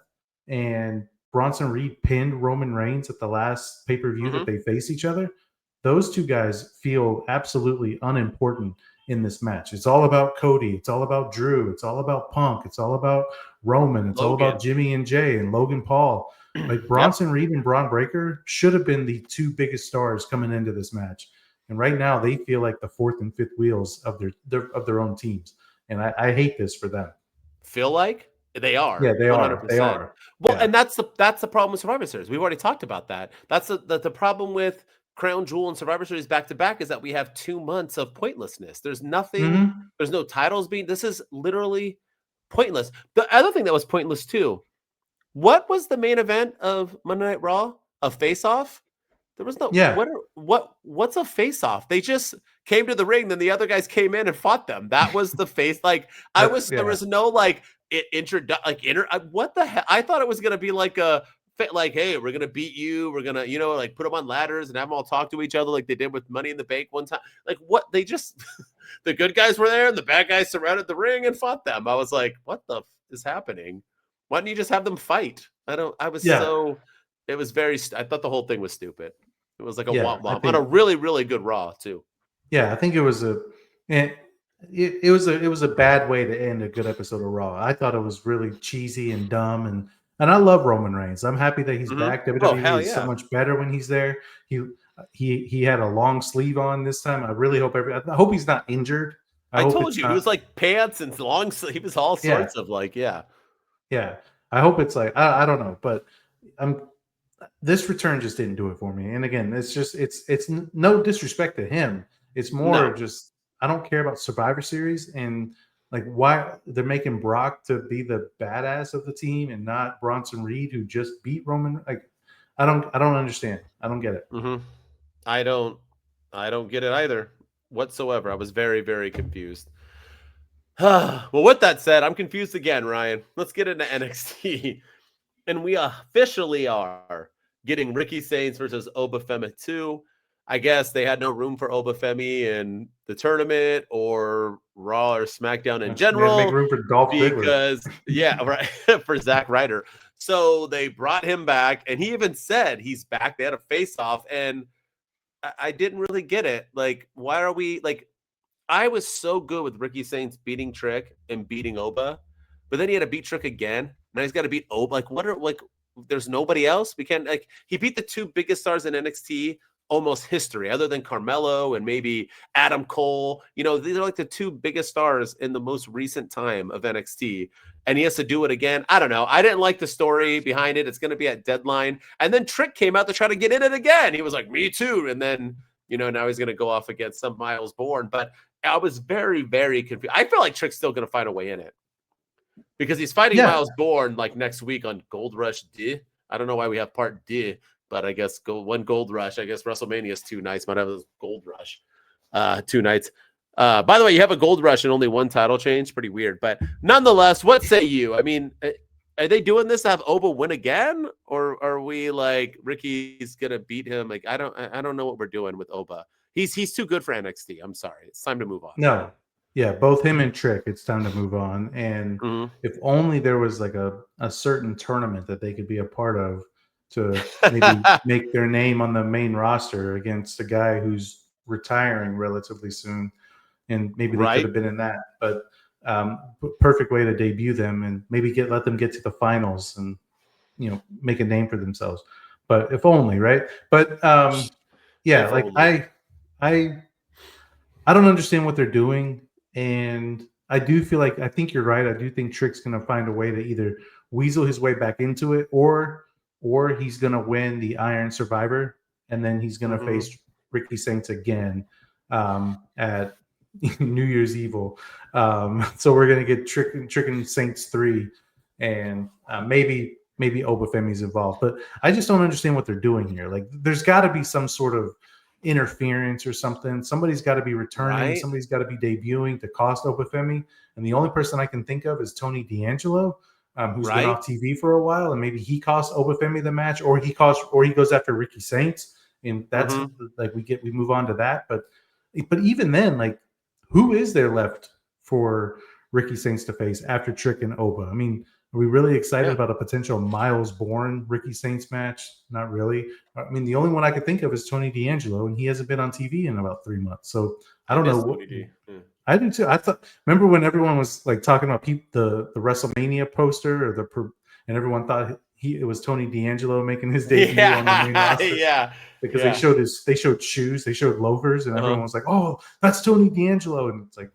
and Bronson Reed pinned Roman Reigns at the last pay-per-view that they face each other, those two guys feel absolutely unimportant in this match. It's all about Cody. It's all about Drew. It's all about Punk. It's all about Roman. It's all about Jimmy and Jay and Logan Paul. Like Bronson Reed and Braun Breaker should have been the two biggest stars coming into this match. And right now they feel like the fourth and fifth wheels of their own teams. And I hate this for them. Feel like? They are. Yeah, they 100%. Are. They are. Well, and that's the problem with Survivor Series. We've already talked about that. That's the problem with crown jewel and Survivor Series back to back is that we have 2 months of pointlessness. There's nothing. Mm-hmm. There's no titles being. This is literally pointless. The other thing that was pointless too. What was the main event of Monday Night Raw? A face-off? There was no. Yeah. What's a face-off? They just came to the ring, then the other guys came in and fought them. That was the face. Like there was no like what the hell? I thought it was gonna be like a like, hey, we're gonna beat you. We're gonna, like put them on ladders and have them all talk to each other like they did with Money in the Bank one time. Like what? They just the good guys were there and the bad guys surrounded the ring and fought them. I was like, what the is happening? Why don't you just have them fight? It was very. I thought the whole thing was stupid. It was like a womp womp on a really, really good Raw too. Yeah, I think it was it was a bad way to end a good episode of Raw. I thought it was really cheesy and dumb, and I love Roman Reigns. I'm happy that he's back. WWE is so much better when he's there. He had a long sleeve on this time. I really hope I hope he's not injured. I told you, he was like pants and long. He was all sorts of like, yeah. I hope it's like I don't know, but this return just didn't do it for me. And again, it's no disrespect to him. It's more just I don't care about Survivor Series and like why they're making Brock to be the badass of the team and not Bronson Reed who just beat Roman. Like I don't understand. I don't get it. Mm-hmm. I don't get it either whatsoever. I was very, very confused. Well, with that said, I'm confused again, Ryan. Let's get into NXT. And we officially are getting Ricky Saints versus Obafemi 2. I guess they had no room for Obafemi in the tournament or Raw or SmackDown in general. Make room for Dolph because for Zack Ryder. So they brought him back, and he even said he's back. They had a face-off, and I didn't really get it. Like, why are we like? I was so good with Ricky Saints beating Trick and beating Oba, but then he had to beat Trick again. Now he's got to beat Oba. Like, there's nobody else. We can't he beat the 2 biggest stars in NXT almost history, other than Carmelo and maybe Adam Cole. These are like the 2 biggest stars in the most recent time of NXT. And he has to do it again. I don't know. I didn't like the story behind it. It's going to be at Deadline. And then Trick came out to try to get in it again. He was like, me too. And then, now he's going to go off against some Miles Bourne. But I was very, very confused. I feel like Trick's still going to find a way in it because he's fighting Miles Bourne like next week on Gold Rush D. I don't know why we have part D, but I guess one Gold Rush. I guess WrestleMania is 2 nights. Might have a Gold Rush 2 nights. By the way, you have a Gold Rush and only 1 title change. Pretty weird. But nonetheless, what say you? I mean, are they doing this to have Oba win again? Or are we like Ricky's going to beat him? Like, I don't know what we're doing with Oba. He's too good for NXT. I'm sorry. It's time to move on. No. Yeah, both him and Trick, it's time to move on. And if only there was like a certain tournament that they could be a part of to maybe make their name on the main roster against a guy who's retiring relatively soon. And maybe they could have been in that. But perfect way to debut them and maybe let them get to the finals and, make a name for themselves. But if only, right? But I don't understand what they're doing. And I do feel like, I think you're right. I do think Trick's going to find a way to either weasel his way back into it or he's going to win the Iron Survivor and then he's going to face Ricky Saints again at New Year's Evil. So we're going to get Trick and Saints 3 and maybe Obafemi's involved. But I just don't understand what they're doing here. Like there's got to be some sort of interference or something. Somebody's got to be returning. Somebody's got to be debuting to cost Obafemi. And the only person I can think of is Tony D'Angelo, who's been off TV for a while, and maybe he cost Obafemi the match, or he goes after Ricky Saints, and that's like we move on to that. But even then, like who is there left for Ricky Saints to face after Trick and Oba? I mean, are we really excited about a potential Miles Bourne Ricky Saints match? Not really. I mean, the only one I could think of is Tony D'Angelo, and he hasn't been on TV in about 3 months. So I don't know what. I do too. Remember when everyone was like talking about the WrestleMania poster and everyone thought it was Tony D'Angelo making his debut on the main roster. Because they showed shoes, they showed loafers, and everyone was like, "Oh, that's Tony D'Angelo," and it's like.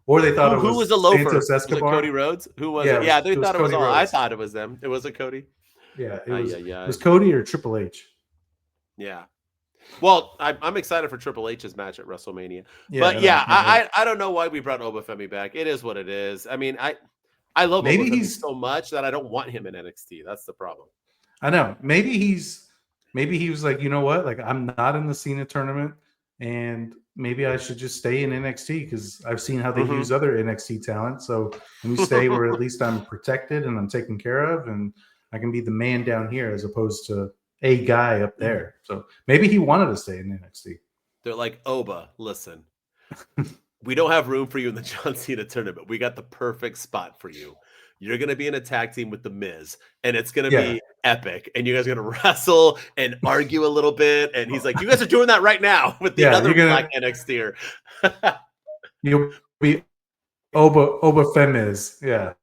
Or they thought who was a loafer? Was it Cody Rhodes? Who was it? Yeah, they thought it was all. I thought it was them. It wasn't Cody. Yeah, it was Cody or Triple H. Yeah. Well, I'm excited for Triple H's match at WrestleMania. Yeah, But I yeah, know, can't I don't know why we brought Obafemi back. It is what it is. I mean, I love Maybe Obafemi he's. so much that I don't want him in NXT. That's the problem. I know. Maybe he was like, you know what? Like, I'm not in the Cena tournament, and maybe I should just stay in NXT because I've seen how they use other NXT talent. So let me stay where at least I'm protected and I'm taken care of, and I can be the man down here as opposed to a guy up there. So maybe he wanted to stay in NXT. They're like, Oba, listen, we don't have room for you in the John Cena tournament. We got the perfect spot for you. You're going to be in a tag team with The Miz, and it's going to be epic. And you guys are going to wrestle and argue a little bit. And he's like, you guys are doing that right now with the other black NXTer. You'll be Oba Femiz. Yeah.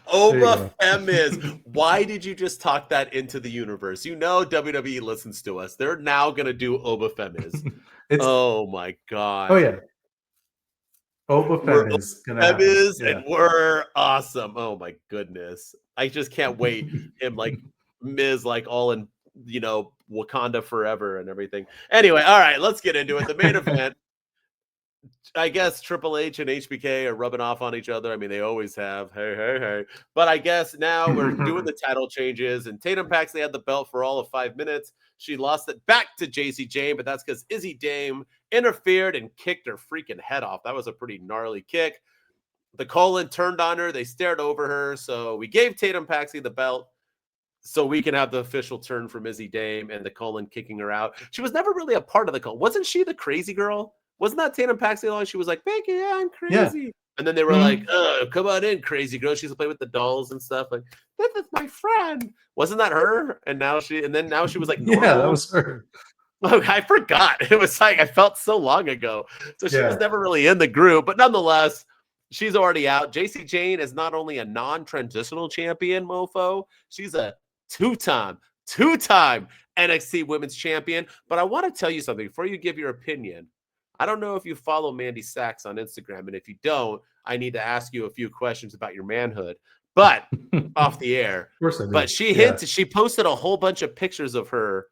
Oba Femiz. Why did you just talk that into the universe? You know WWE listens to us. They're now going to do Oba Femiz. Oh, my God. Oh, yeah. Oba Femiz. And we're awesome. Oh, my goodness. I just can't wait. Him like Miz, like all in, Wakanda forever and everything. Anyway, all right, let's get into it. The main event. I guess Triple H and HBK are rubbing off on each other. I mean, they always have. Hey. But I guess now we're doing the title changes, and Tatum Paxley had the belt for all of 5 minutes. She lost it back to Jacy Jayne, but that's because Izzy Dame interfered and kicked her freaking head off. That was a pretty gnarly kick. The Colon turned on her. They stared over her. So we gave Tatum Paxley the belt so we can have the official turn from Izzy Dame and the Colon kicking her out. She was never really a part of the Colon. Wasn't she the crazy girl? Wasn't that Tatum Paxley? She was like, Becky, yeah, I'm crazy. Yeah. And then they were like, come on in, crazy girl. She used to play with the dolls and stuff. Like, this is my friend. Wasn't that her? And now she was like, normal. Yeah, that was her. Look, I forgot. It was like, I felt so long ago. So she was never really in the group. But nonetheless, she's already out. Jacy Jayne is not only a non-transitional champion, mofo. She's a two-time NXT Women's Champion. But I want to tell you something before you give your opinion. I don't know if you follow Mandy Sachs on Instagram, and if you don't, I need to ask you a few questions about your manhood, but off the air. But she hinted, she posted a whole bunch of pictures of her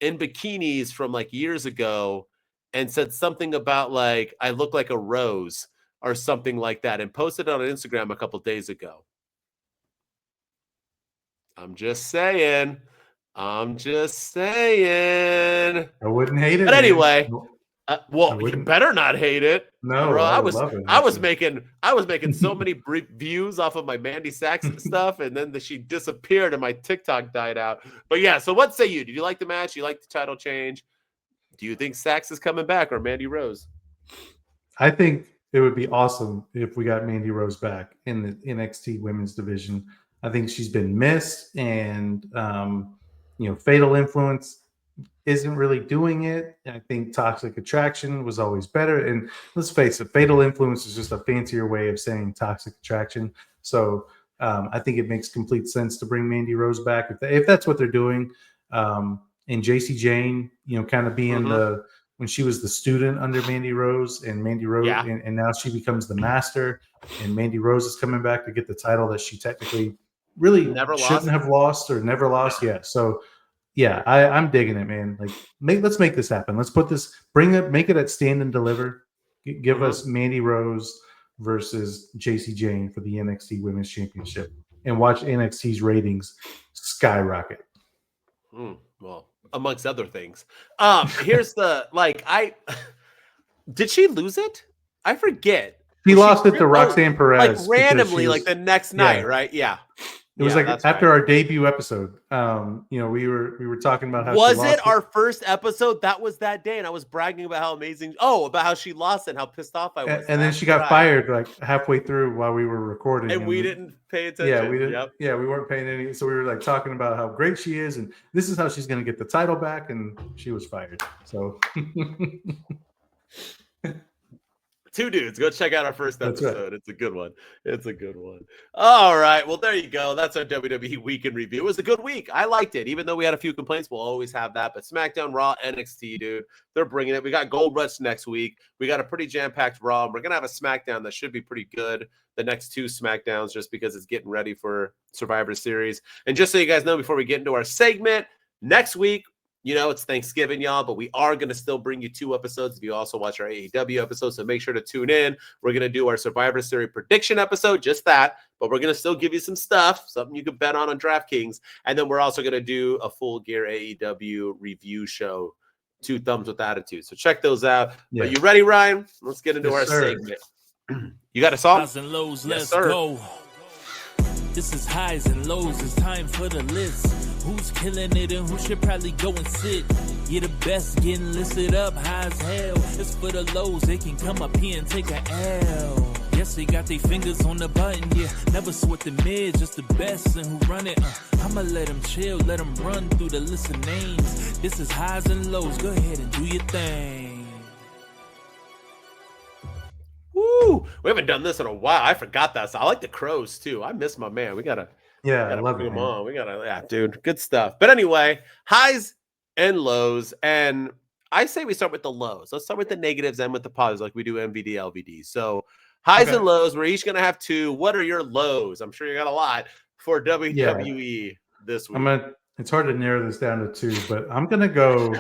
in bikinis from like years ago and said something about like, I look like a rose or something like that, and posted it on Instagram a couple days ago. I'm just saying. I wouldn't hate it. But anyway. You better not hate it. No, bro. I was making so many views off of my Mandy Sachs stuff, and then she disappeared and my TikTok died out. But yeah, so what say you? Did you like the match? You like the title change? Do you think Sachs is coming back or Mandy Rose? I think it would be awesome if we got Mandy Rose back in the NXT women's division. I think she's been missed, and Fatal Influence isn't really doing it. I think Toxic Attraction was always better. And let's face it, Fatal Influence is just a fancier way of saying Toxic Attraction. So I think it makes complete sense to bring Mandy Rose back if that's what they're doing. And Jacy Jayne, kind of being when she was the student under Mandy Rose, and Mandy Rose, and now she becomes the master, and Mandy Rose is coming back to get the title that she technically really shouldn't have lost or never lost yet. So yeah, I'm digging it, man. Like, let's make this happen. Let's make it at Stand and Deliver. Give us Mandy Rose versus Jacy Jayne for the NXT Women's Championship, and watch NXT's ratings skyrocket. Well, amongst other things. Here's the did she lose it? I forget. She lost it to Roxanne Perez. Like randomly, like the next night, right? Yeah. It was like after our debut episode. We were talking about how was it our first episode? That was that day, and I was bragging about how amazing. About how she lost it and how pissed off I was. And then she got fired like halfway through while we were recording, and we didn't pay attention. Yeah, we didn't. Yep. Yeah, we weren't paying any. So we were like talking about how great she is, and this is how she's going to get the title back, and she was fired. So. Two dudes. Go check out our first episode. Right. It's a good one. All right. Well, there you go. That's our WWE Week in Review. It was a good week. I liked it. Even though we had a few complaints, we'll always have that. But SmackDown, Raw, NXT, dude, they're bringing it. We got Gold Rush next week. We got a pretty jam-packed Raw. We're going to have a SmackDown that should be pretty good. The next two SmackDowns, just because it's getting ready for Survivor Series. And just so you guys know, before we get into our segment, next week, You know, it's Thanksgiving, y'all, but we are going to still bring you 2 episodes if you also watch our AEW episodes. So make sure to tune in. We're going to do our Survivor Series prediction episode, just that. But we're going to still give you some stuff, something you can bet on DraftKings. And then we're also going to do a full gear AEW review show, 2 Thumbs with Attitude. So check those out. Yeah. Are you ready, Ryan? Let's get into our segment. You got a song? Highs and lows, Yes, let's sir. go. This is highs and lows, it's time for the list. Who's killing it and who should probably go and sit? You're the best, getting listed up high as hell. It's for the lows, they can come up here and take a L. Yes, they got their fingers on the button, yeah. Never sweat the mid, just the best and who run it. I'ma let them chill, let them run through the list of names. This is highs and lows, go ahead and do your thing. Woo! We haven't done this in a while. I forgot that. So I like the Crows too. I miss my man. We gotta I love bring it. him Man. on. We gotta, yeah, dude, good stuff. But anyway, highs and lows, and I say we start with the lows. Let's start with the negatives and with the positives, like we do MVD, LVD. So highs and lows. We're each gonna have 2. What are your lows? I'm sure you got a lot for WWE this week. It's hard to narrow this down to 2, but I'm gonna go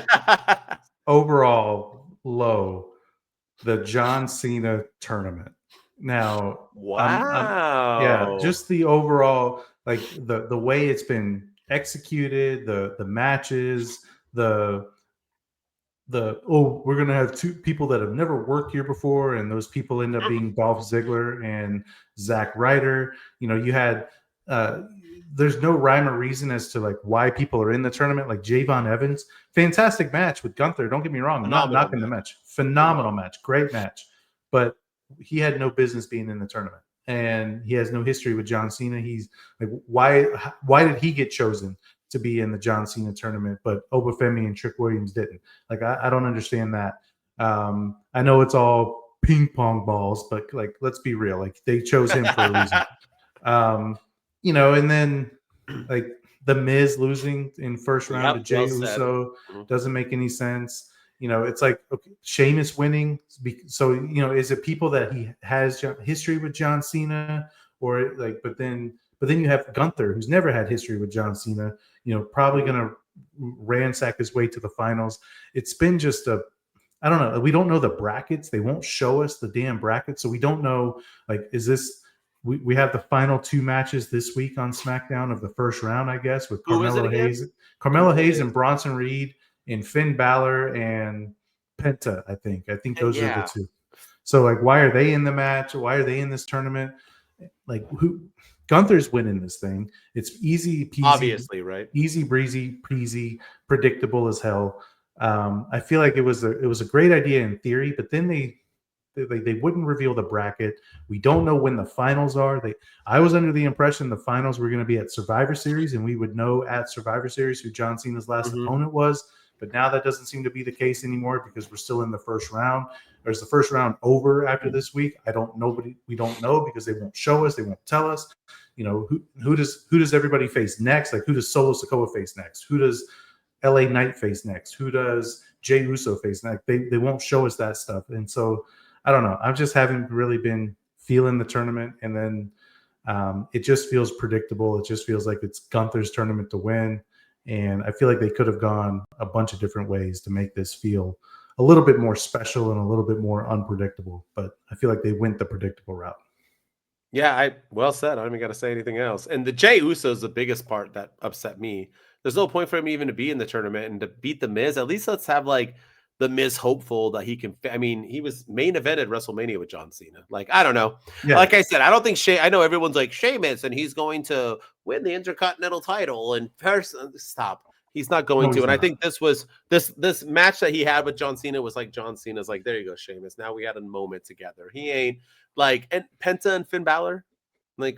overall low. The John Cena tournament. Now, wow, just the overall, like the way it's been executed, the matches, we're gonna have 2 people that have never worked here before, and those people end up being Dolph Ziggler and Zack Ryder. You know, you had there's no rhyme or reason as to like why people are in the tournament. Like Javon Evans, fantastic match with Gunther. Don't get me wrong, I'm not knocking the match. Phenomenal match, great match, but he had no business being in the tournament, and he has no history with John Cena. He's like, why did he get chosen to be in the John Cena tournament, but Obafemi and Trick Williams didn't? Like, I don't understand that. I know it's all ping pong balls, but like, let's be real. Like, they chose him for a reason. You know, and then like the Miz losing in first round to Jey Uso doesn't make any sense. You know, it's like, okay, Sheamus winning. So, you know, is it people that he has history with John Cena, or like, but then you have Gunther, who's never had history with John Cena, you know, probably going to ransack his way to the finals. It's been just I don't know. We don't know the brackets. They won't show us the damn brackets. So we don't know, like, is this, we have the final 2 matches this week on SmackDown of the first round, I guess, with Carmelo Hayes and Bronson Reed and Finn Balor and Penta, I think. I think those are the 2. So, like, why are they in the match? Why are they in this tournament? Like, Gunther's winning this thing. It's easy peasy. Obviously, right? Easy breezy, peasy, predictable as hell. I feel like it was a great idea in theory, but then they wouldn't reveal the bracket. We don't know when the finals are. I was under the impression the finals were going to be at Survivor Series, and we would know at Survivor Series who John Cena's last opponent was. But now that doesn't seem to be the case anymore, because we're still in the first round. Or is the first round over after this week? We don't know, because they won't show us. They won't tell us. You know, who does everybody face next? Like, who does Solo Sikoa face next? Who does LA Knight face next? Who does Jey Uso face next? They won't show us that stuff. And so, I don't know. I just haven't really been feeling the tournament. And then it just feels predictable. It just feels like it's Gunther's tournament to win. And I feel like they could have gone a bunch of different ways to make this feel a little bit more special and a little bit more unpredictable. But I feel like they went the predictable route. Yeah, well said. I don't even got to say anything else. And the Jey Uso is the biggest part that upset me. There's no point for him even to be in the tournament and to beat the Miz. At least let's have like the Miz hopeful that he can. I mean, he was main evented WrestleMania with John Cena. Like, I don't know. Yeah. Like I said, I don't think I know everyone's like Sheamus and he's going to win the Intercontinental title. And stop. He's not going to. And I think this match that he had with John Cena was like John Cena's like, there you go, Sheamus. Now we had a moment together. He ain't like, and Penta and Finn Balor. Like,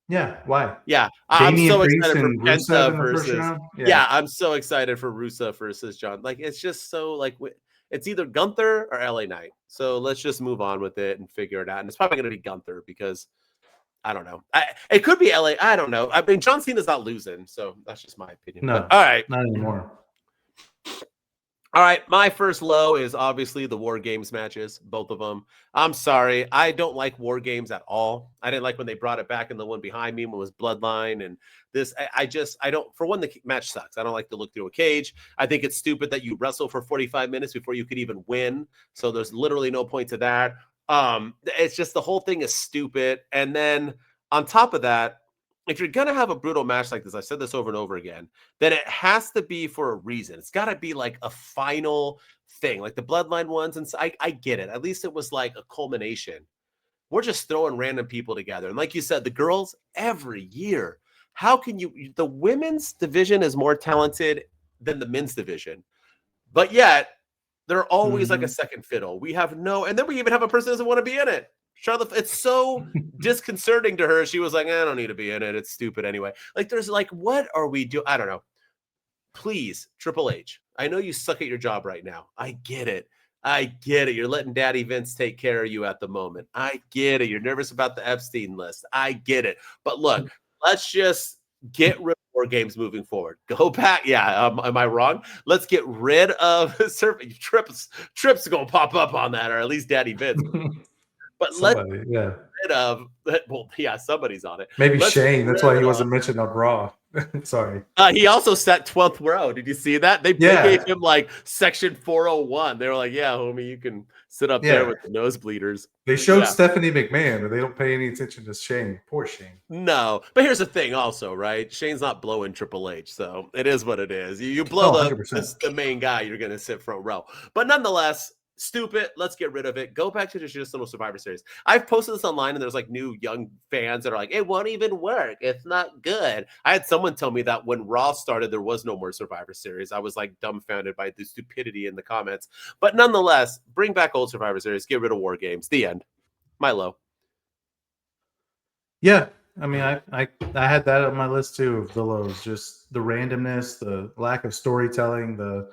yeah, why? Yeah, I'm so excited for Penta versus. Yeah, I'm so excited for Rusev versus John. Like, it's just so like it's either Gunther or LA Knight. So let's just move on with it and figure it out. And it's probably going to be Gunther because I don't know. It could be LA. I don't know. I mean, John Cena's not losing, so that's just my opinion. No, but, all right, not anymore. All right, my first low is obviously the War Games matches, both of them. I'm sorry, I don't like War Games at all. I didn't like when they brought it back, and the one behind me when it was Bloodline, and this. I don't. For one, the match sucks. I don't like to look through a cage. I think it's stupid that you wrestle for 45 minutes before you could even win. So there's literally no point to that. It's just the whole thing is stupid. And then on top of that, if you're going to have a brutal match like this, I said this over and over again, then it has to be for a reason. It's got to be like a final thing, like the Bloodline ones. And so I get it. At least it was like a culmination. We're just throwing random people together. And like you said, the girls every year, how can the women's division is more talented than the men's division, but yet they're always like a second fiddle. We have and then we even have a person who doesn't want to be in it. Charlotte, it's so disconcerting to her. She was like, I don't need to be in it. It's stupid anyway. Like, there's like, what are we doing? I don't know. Please, Triple H, I know you suck at your job right now. I get it. You're letting Daddy Vince take care of you at the moment. I get it. You're nervous about the Epstein list. I get it. But look, let's just get rid of War Games moving forward. Go back. Yeah. Am I wrong? Let's get rid of Surfing. Trips going to pop up on that, or at least Daddy Vince. But let's get rid of, well, yeah, somebody's on it. Maybe Shane. That's why he wasn't mentioned on Raw. Sorry. He also sat 12th row. Did you see that? They gave him like section 401. They were like, yeah, homie, you can sit up there with the nosebleeders. They showed Stephanie McMahon, but they don't pay any attention to Shane. Poor Shane. No. But here's the thing also, right? Shane's not blowing Triple H, so it is what it is. You blow the main guy, you're going to sit front row. But nonetheless, stupid. Let's get rid of it. Go back to the traditional Survivor Series. I've posted this online, and there's like new young fans that are like, it won't even work. It's not good. I had someone tell me that when Raw started, there was no more Survivor Series. I was like dumbfounded by the stupidity in the comments. But nonetheless, bring back old Survivor Series. Get rid of War Games. The end. My low. Yeah. I mean, I had that on my list too of the lows. Just the randomness, the lack of storytelling,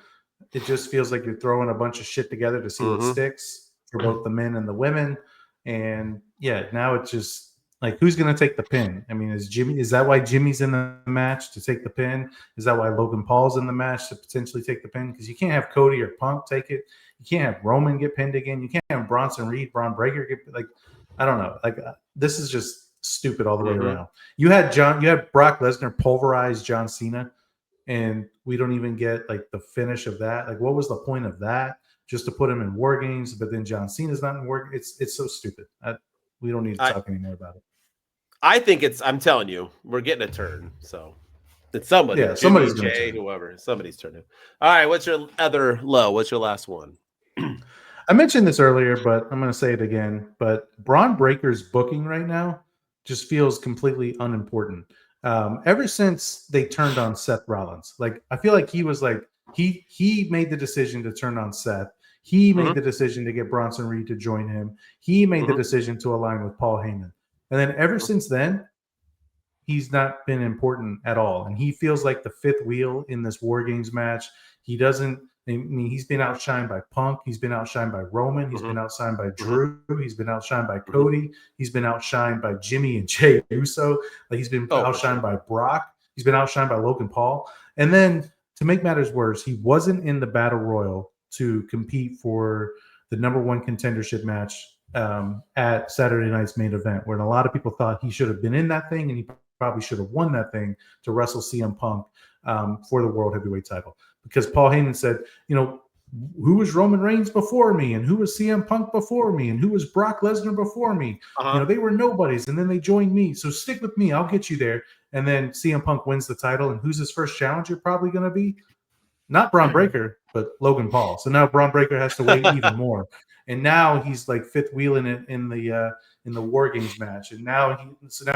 it just feels like you're throwing a bunch of shit together to see what sticks for both the men and the women. And yeah, now it's just like, who's going to take the pin? I mean, is that why Jimmy's in the match to take the pin? Is that why Logan Paul's in the match to potentially take the pin? Because you can't have Cody or Punk take it. You can't have Roman get pinned again. You can't have Bronson Reed, Braun Breaker get, like, I don't know. Like, this is just stupid all the way around. You had Brock Lesnar pulverize John Cena, and we don't even get like the finish of that. Like, what was the point of that? Just to put him in War Games, but then John Cena's not in War. It's so stupid. We don't need to talk anymore about it. I think I'm telling you, we're getting a turn. So it's somebody. Yeah, somebody's going to whoever. Somebody's turning. All right, what's your other low? What's your last one? I mentioned this earlier, but I'm going to say it again. But Braun Breaker's booking right now just feels completely unimportant. Ever since they turned on Seth Rollins, like, I feel like he was like, he made the decision to turn on Seth. He made the decision to get Bronson Reed to join him. He made the decision to align with Paul Heyman. And then ever since then, he's not been important at all. And he feels like the fifth wheel in this War Games match. He doesn't, I mean, he's been outshined by Punk. He's been outshined by Roman. He's been outshined by Drew. He's been outshined by Cody. He's been outshined by Jimmy and Jey Uso. Like, he's been outshined by Brock. He's been outshined by Logan Paul. And then to make matters worse, he wasn't in the Battle Royal to compete for the #1 contendership match at Saturday night's main event, where a lot of people thought he should have been in that thing, and he probably should have won that thing to wrestle CM Punk for the World Heavyweight title. Because Paul Heyman said, you know, who was Roman Reigns before me, and who was CM Punk before me, and who was Brock Lesnar before me? You know, they were nobodies, and then they joined me. So stick with me. I'll get you there. And then CM Punk wins the title, and who's his first challenger probably going to be? Not Braun Breaker, but Logan Paul. So now Braun Breaker has to wait even more. And now he's like fifth wheeling it in the War Games match. And now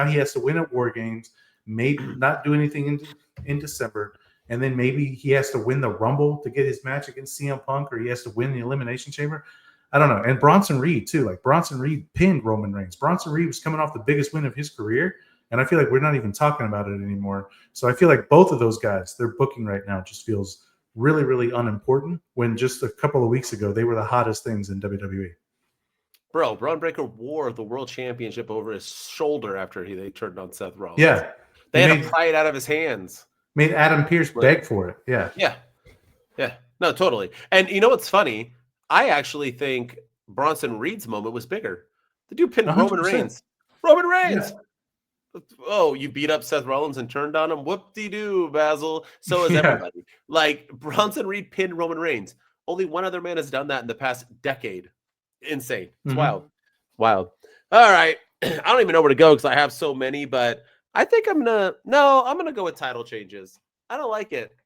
he has to win at War Games, maybe not do anything in December. And then maybe he has to win the Rumble to get his match against CM Punk, or he has to win the Elimination Chamber. I don't know. And Bronson Reed, too. Like, Bronson Reed pinned Roman Reigns. Bronson Reed was coming off the biggest win of his career, and I feel like we're not even talking about it anymore. So I feel like both of those guys, their booking right now just feels really, really unimportant, when just a couple of weeks ago, they were the hottest things in WWE. Bro, Braun Breaker wore the World Championship over his shoulder after they turned on Seth Rollins. Yeah. They had to pry it out of his hands. Made Adam Pearce beg for it. Yeah. Yeah. Yeah. No, totally. And you know what's funny? I actually think Bronson Reed's moment was bigger. The dude pinned Roman 100%. Reigns. Roman Reigns. Yeah. Oh, you beat up Seth Rollins and turned on him. Whoop-de-doo, Basil. So is Yeah. everybody. Like Bronson Reed pinned Roman Reigns. Only one other man has done that in the past decade. Insane. It's wild. Wild. All right. I don't even know where to go because I have so many, but I think I'm gonna go with title changes. I don't like it.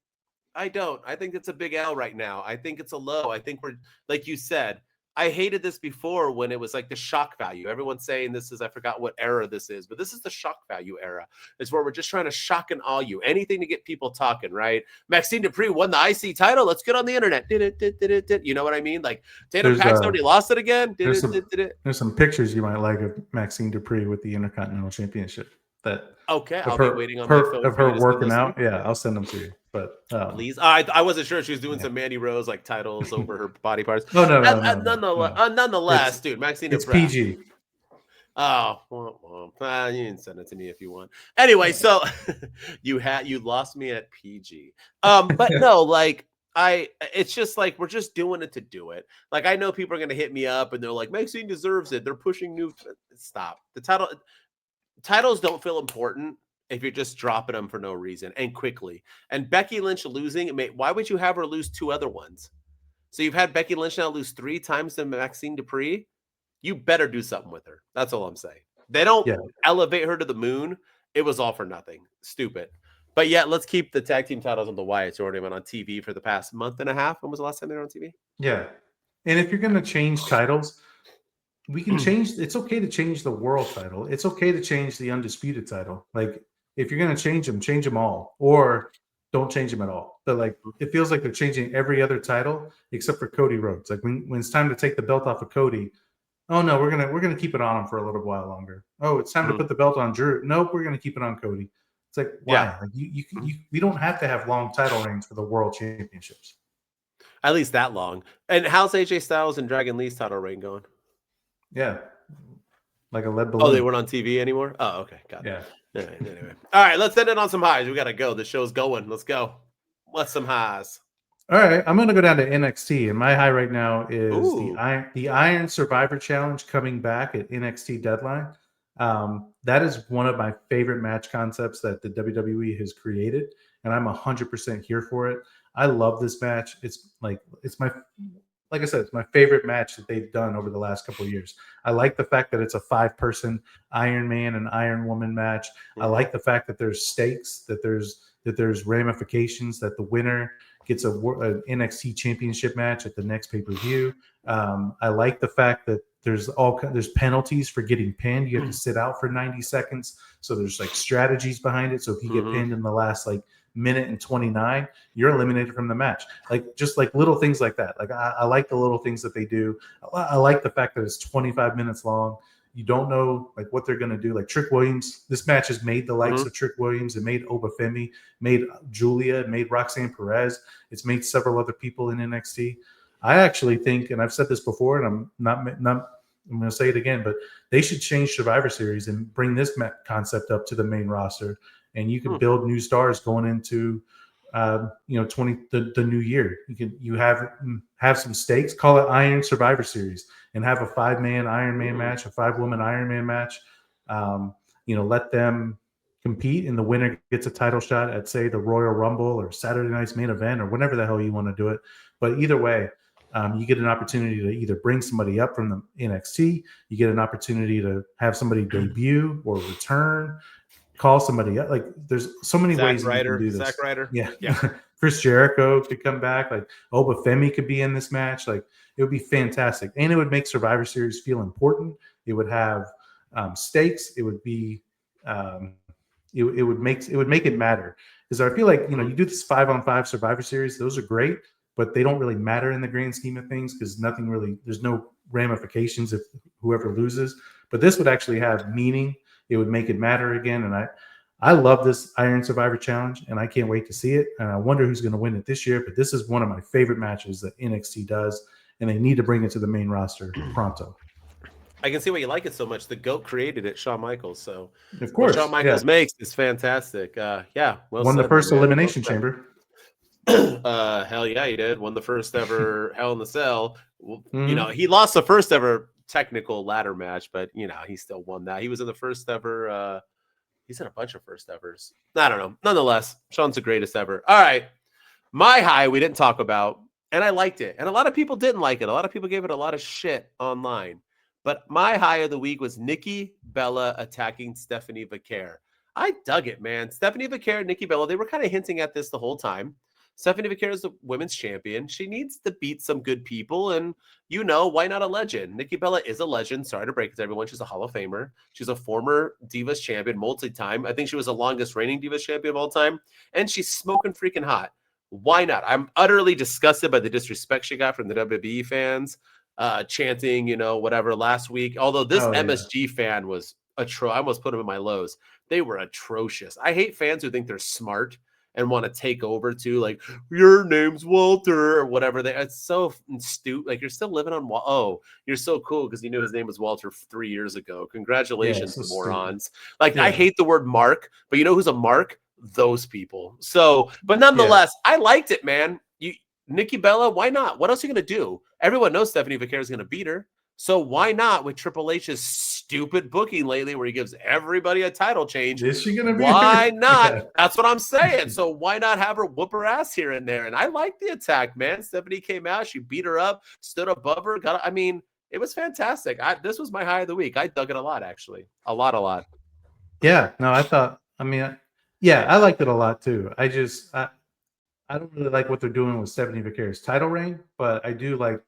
I don't. I think it's a big L right now. I think it's a low. I think we're, like you said, I hated this before when it was like the shock value. Everyone's saying this is, I forgot what era this is, but this is the shock value era. It's where we're just trying to shock and awe you. Anything to get people talking, right? Maxine Dupree won the IC title. Let's get on the internet. You know what I mean? Like Tatum Paxton already lost it again. There's some pictures you might like of Maxine Dupree with the Intercontinental Championship. Okay, I'll be waiting on my phone of her working out. Yeah, I'll send them to you. But please, I wasn't sure she was doing some Mandy Rose like titles over her body parts. No. Nonetheless, dude, Maxine. It's PG. Oh, you can send it to me if you want. Anyway, so you lost me at PG. But no, like it's just like we're just doing it to do it. Like I know people are gonna hit me up and they're like, Maxine deserves it. They're pushing new. Stop. The titles don't feel important if you're just dropping them for no reason and quickly. And Becky Lynch losing, why would you have her lose 2 other ones? So you've had Becky Lynch now lose 3 times to Maxine Dupree. You better do something with her. That's all I'm saying. They don't elevate her to the moon. It was all for nothing. Stupid. But yeah, let's keep the tag team titles on the Wyatts. Already been on TV for the past month and a half. When was the last time they were on TV? Yeah. And if you're going to change titles, we can change. It's okay to change the world title. It's okay to change the undisputed title. Like if you're going to change them all, or don't change them at all. But like it feels like they're changing every other title except for Cody Rhodes. Like when it's time to take the belt off of Cody, oh no, we're gonna keep it on him for a little while longer. Oh, it's time to put the belt on Drew. Nope, we're gonna keep it on Cody. It's like why? Yeah. Like we don't have to have long title reigns for the world championships. At least that long. And how's AJ Styles and Dragon Lee's title reign going? Yeah. Like a lead balloon. Oh, they weren't on TV anymore? Oh, okay. Got it. Yeah. Anyway. All right, let's end it on some highs. We got to go. The show's going. Let's go. What's some highs? All right. I'm going to go down to NXT. And my high right now is the Iron Survivor Challenge coming back at NXT Deadline. That is one of my favorite match concepts that the WWE has created. And I'm 100% here for it. I love this match. It's my favorite match that they've done over the last couple of years. I like the fact that it's a 5-person Iron Man and Iron Woman match. I like the fact that there's stakes, that there's ramifications, that the winner gets an NXT championship match at the next pay-per-view. I like the fact that there's penalties for getting pinned. You have to sit out for 90 seconds. So there's like strategies behind it. So if you get pinned in the last minute and 29, you're eliminated from the match. Like just like little things like that. Like I like the little things that they do. I like the fact that it's 25 minutes long. You don't know like what they're going to do. Like Trick Williams, this match has made the likes of Trick Williams. It made Obafemi, made Julia, it made Roxanne Perez. It's made several other people in NXT. I actually think, and I've said this before, and I'm going to say it again, but they should change Survivor Series and bring this concept up to the main roster. And you can build new stars going into, the new year. You have some stakes. Call it Iron Survivor Series and have a 5-man Iron Man match, a 5-woman Iron Man match. Let them compete, and the winner gets a title shot at, say, the Royal Rumble or Saturday Night's Main Event or whatever the hell you want to do it. But either way, you get an opportunity to either bring somebody up from the NXT. You get an opportunity to have somebody debut or return. Call somebody up. Like there's so many ways you can do this. Zack Ryder. Yeah. Chris Jericho could come back. Like Obafemi could be in this match. Like it would be fantastic. And it would make Survivor Series feel important. It would have stakes. It would be it would make it matter. Because I feel like, you do this 5-on-5 Survivor Series, those are great, but they don't really matter in the grand scheme of things because there's no ramifications if whoever loses. But this would actually have meaning. It would make it matter again. And I love this Iron Survivor Challenge, and I can't wait to see it. And I wonder who's going to win it this year. But this is one of my favorite matches that NXT does, and they need to bring it to the main roster pronto. I can see why you like it so much. The GOAT created it, Shawn Michaels. So of course, what Shawn Michaels makes is fantastic. Well, won the first Elimination Chamber. Hell yeah, he did. Won the first ever Hell in the Cell. You know, he lost the first ever technical ladder match, but you know, he still won that. He was in the first ever. He's in a bunch of first evers. I don't know. Nonetheless, Sean's the greatest ever. All right, my high we didn't talk about, and I liked it, and a lot of people didn't like it. A lot of people gave it a lot of shit online. But my high of the week was Nikki Bella attacking Stephanie Vaquer. I dug it, man. Stephanie Vaquer and Nikki Bella, they were kind of hinting at this the whole time. Stephanie Vaquer is the women's champion. She needs to beat some good people, and you know, why not a legend? Nikki Bella is a legend. Sorry to break it to everyone. She's a Hall of Famer. She's a former Divas champion, multi-time. I think she was the longest reigning Divas champion of all time, and she's smoking freaking hot. Why not? I'm utterly disgusted by the disrespect she got from the WWE fans, chanting, you know, whatever last week. Although this MSG fan was I almost put them in my lows. They were atrocious. I hate fans who think they're smart and want to take over too, like your name's Walter or whatever. It's so stupid. Like you're still living on. Oh, you're so cool because you knew his name was Walter 3 years ago. Congratulations, so morons! Stupid. Like I hate the word Mark, but you know who's a Mark? Those people. So, but nonetheless, I liked it, man. Nikki Bella, why not? What else are you gonna do? Everyone knows Stephanie Vaquer is gonna beat her. So why not with Triple H's stupid booking lately where he gives everybody a title change? Is she going to be? Why not? Yeah. That's what I'm saying. So why not have her whoop her ass here and there? And I like the attack, man. Stephanie came out. She beat her up, stood above her. It was fantastic. This was my high of the week. I dug it a lot, actually. A lot. Yeah. No, I liked it a lot, too. I don't really like what they're doing with Stephanie Vaquer's title reign, but I do like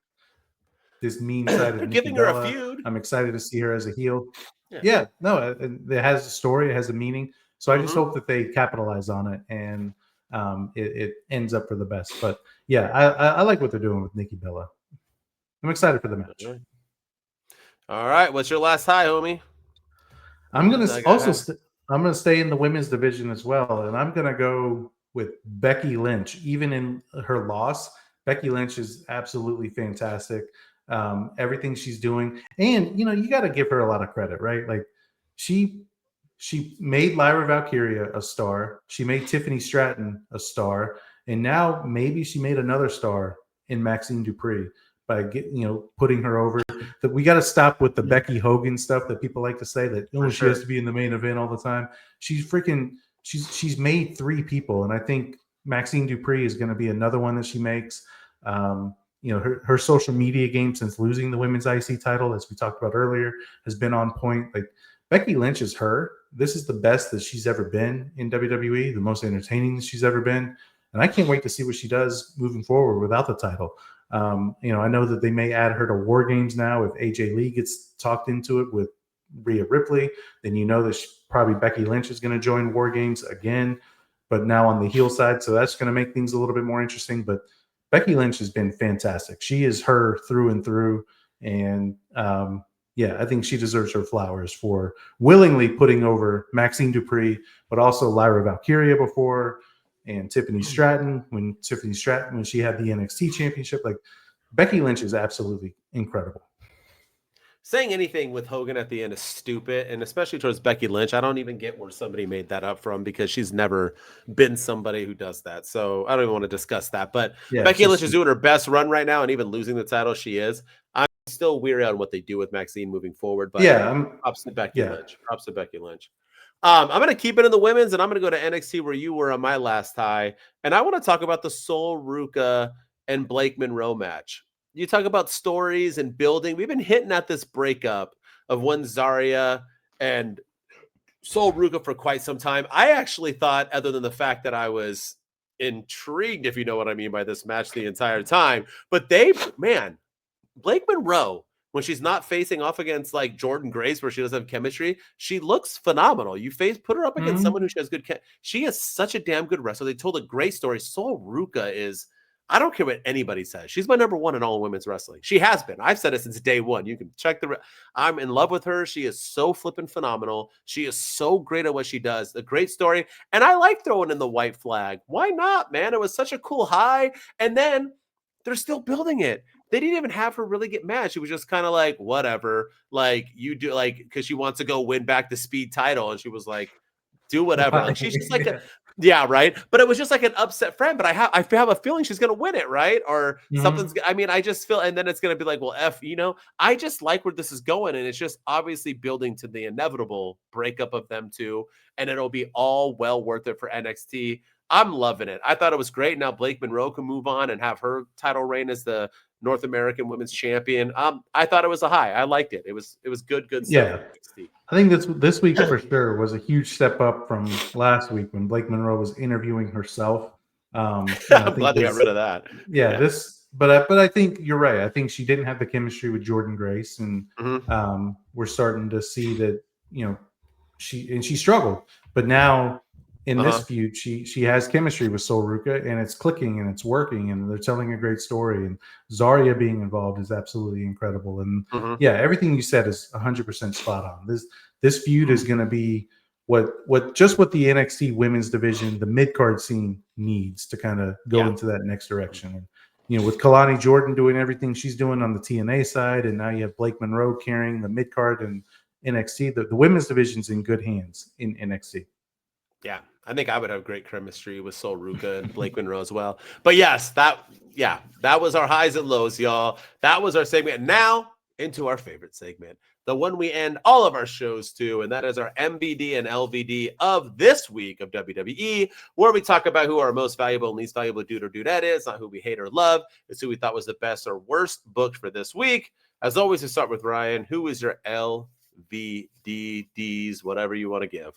this mean side of giving her a feud. I'm excited to see her as a heel. Yeah, no, it has a story, it has a meaning. So I just hope that they capitalize on it and it ends up for the best. But yeah, I like what they're doing with Nikki Bella. I'm excited for the match. All right, what's your last high, homie? I'm gonna I'm gonna stay in the women's division as well, and I'm gonna go with Becky Lynch. Even in her loss, Becky Lynch is absolutely fantastic. Everything she's doing, and you know, you got to give her a lot of credit, right? Like she made Lyra Valkyria a star, she made Tiffany Stratton a star, and now maybe she made another star in Maxine Dupree by putting her over. That we got to stop with the Becky Hogan stuff that people like to say that she has to be in the main event all the time. She's made 3 people, and I think Maxine Dupree is going to be another one that she makes. Her social media game since losing the women's IC title, as we talked about earlier, has been on point. Like Becky Lynch is her. This is the best that she's ever been in WWE, the most entertaining she's ever been. And I can't wait to see what she does moving forward without the title. I know that they may add her to WarGames now if AJ Lee gets talked into it with Rhea Ripley. Then that probably Becky Lynch is going to join WarGames again, but now on the heel side. So that's going to make things a little bit more interesting. But Becky Lynch has been fantastic. She is her through and through. And I think she deserves her flowers for willingly putting over Maxine Dupree, but also Lyra Valkyria before, and Tiffany Stratton when she had the NXT championship. Like Becky Lynch is absolutely incredible. Saying anything with Hogan at the end is stupid, and especially towards Becky Lynch. I don't even get where somebody made that up from because she's never been somebody who does that. So I don't even want to discuss that. But Becky Lynch is doing her best run right now, and even losing the title, she is. I'm still weary on what they do with Maxine moving forward. But props to Becky Lynch. Props to Becky Lynch. I'm going to keep it in the women's, and I'm going to go to NXT where you were on my last high. And I want to talk about the Sol Ruca and Blake Monroe match. You talk about stories and building. We've been hitting at this breakup of one Zarya and Sol Ruca for quite some time. I actually thought, other than the fact that I was intrigued, if you know what I mean by this match the entire time, but Blake Monroe, when she's not facing off against like Jordan Grace, where she doesn't have chemistry, she looks phenomenal. Put her up against someone who she has she is such a damn good wrestler. They told a great story. Sol Ruca is, I don't care what anybody says, she's my number one in all women's wrestling. She has been. I've said it since day one. You can check I'm in love with her. She is so flippin' phenomenal. She is so great at what she does. A great story. And I like throwing in the white flag. Why not, man? It was such a cool high. And then they're still building it. They didn't even have her really get mad. She was just kind of like, whatever. Like, you do, like, because she wants to go win back the speed title. And she was like, do whatever. Like, she's just like Yeah, right. But it was just like an upset friend. But I have a feeling she's gonna win it, right? Or something's. I mean, I just feel, and then it's gonna be like, well, I just like where this is going, and it's just obviously building to the inevitable breakup of them two, and it'll be all well worth it for NXT. I'm loving it. I thought it was great. Now Blake Monroe can move on and have her title reign as the North American Women's Champion. I thought it was a high. I liked it. It was good stuff. Yeah. I think this week for sure was a huge step up from last week when Blake Monroe was interviewing herself. I'm glad they got rid of that. Yeah, but I think you're right. I think she didn't have the chemistry with Jordan Grace, and we're starting to see that she struggled, but now in this feud she has chemistry with Sol Ruca, and it's clicking and it's working, and they're telling a great story, and Zarya being involved is absolutely incredible. And everything you said is 100% spot on. This feud is going to be what the NXT women's division, the mid-card scene, needs to kind of go into that next direction. And with Kalani Jordan doing everything she's doing on the TNA side, and now you have Blake Monroe carrying the mid-card and NXT, the women's division's in good hands in NXT. Yeah, I think I would have great chemistry with Sol Ruca and Blake Monroe as well. But yes, that was our highs and lows, y'all. That was our segment. Now into our favorite segment, the one we end all of our shows to, and that is our MVD and LVD of this week of WWE, where we talk about who our most valuable and least valuable dude or dudette is, not who we hate or love. It's who we thought was the best or worst booked for this week. As always, we start with Ryan. Who is your LVDs, whatever you want to give?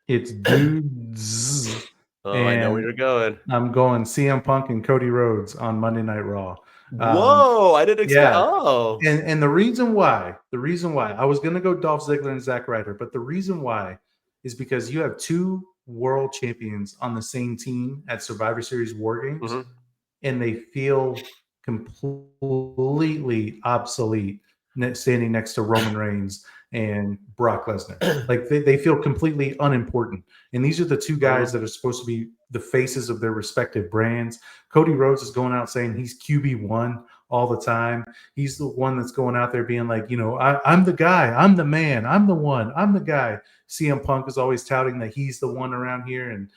It's dudes. I know where you're going. I'm going CM Punk and Cody Rhodes on Monday Night Raw. Whoa, I didn't expect. Yeah. Oh, and the reason why I was going to go Dolph Ziggler and Zack Ryder, but the reason why is because you have two world champions on the same team at Survivor Series WarGames, and they feel completely obsolete standing next to Roman Reigns and Brock Lesnar. Like they feel completely unimportant. And these are the two guys that are supposed to be the faces of their respective brands. Cody Rhodes is going out saying he's QB1 all the time. He's the one that's going out there being like, I'm the guy, I'm the man, I'm the one, I'm the guy. CM Punk is always touting that he's the one around here. And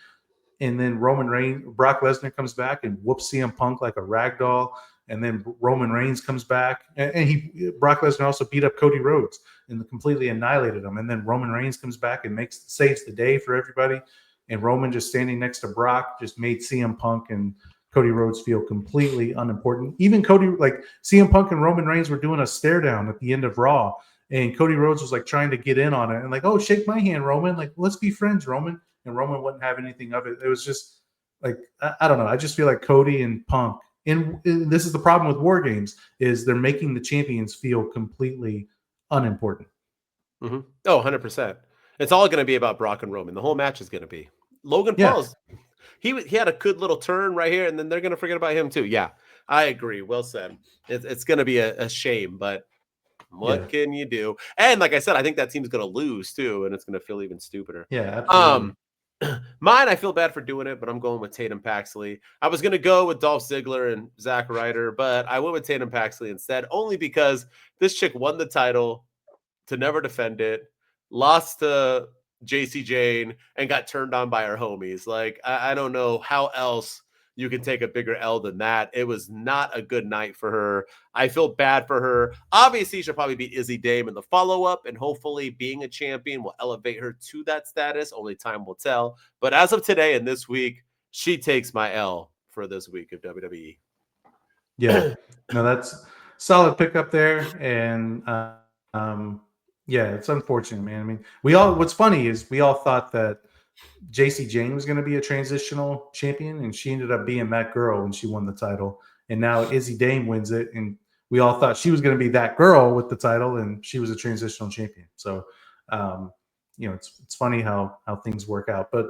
then Brock Lesnar comes back and whoops CM Punk like a rag doll. And then Roman Reigns comes back, and Brock Lesnar also beat up Cody Rhodes and completely annihilated him. And then Roman Reigns comes back and saves the day for everybody. And Roman just standing next to Brock just made CM Punk and Cody Rhodes feel completely unimportant. Even CM Punk and Roman Reigns were doing a stare down at the end of Raw, and Cody Rhodes was like trying to get in on it and like, oh, shake my hand, Roman. Like, let's be friends, Roman. And Roman wouldn't have anything of it. It was just like, I don't know. I just feel like Cody and Punk. And this is the problem with WarGames, is they're making the champions feel completely unimportant. Oh, 100%. It's all going to be about Brock and Roman. The whole match is going to be. Logan Paul's. He had a good little turn right here, and then they're going to forget about him too. Yeah, I agree. Well said. It's going to be a shame, but what can you do? And like I said, I think that team's going to lose too, and it's going to feel even stupider. Yeah, absolutely. Mine, I feel bad for doing it, but I'm going with Tatum Paxley. I was going to go with Dolph Ziggler and Zack Ryder, but I went with Tatum Paxley instead, only because this chick won the title to never defend it, lost to JC Jane, and got turned on by her homies. Like, I don't know how else you can take a bigger L than that. It was not a good night for her. I feel bad for her. Obviously, she'll probably beat Izzy Dame in the follow-up, and hopefully being a champion will elevate her to that status. Only time will tell. But as of today and this week, she takes my L for this week of WWE. Yeah. No, that's solid pickup there. And it's unfortunate, man. I mean, what's funny is we all thought that JC Jane was going to be a transitional champion, and she ended up being that girl when she won the title. And now Izzy Dame wins it, and we all thought she was going to be that girl with the title, and she was a transitional champion. So, it's funny how things work out. But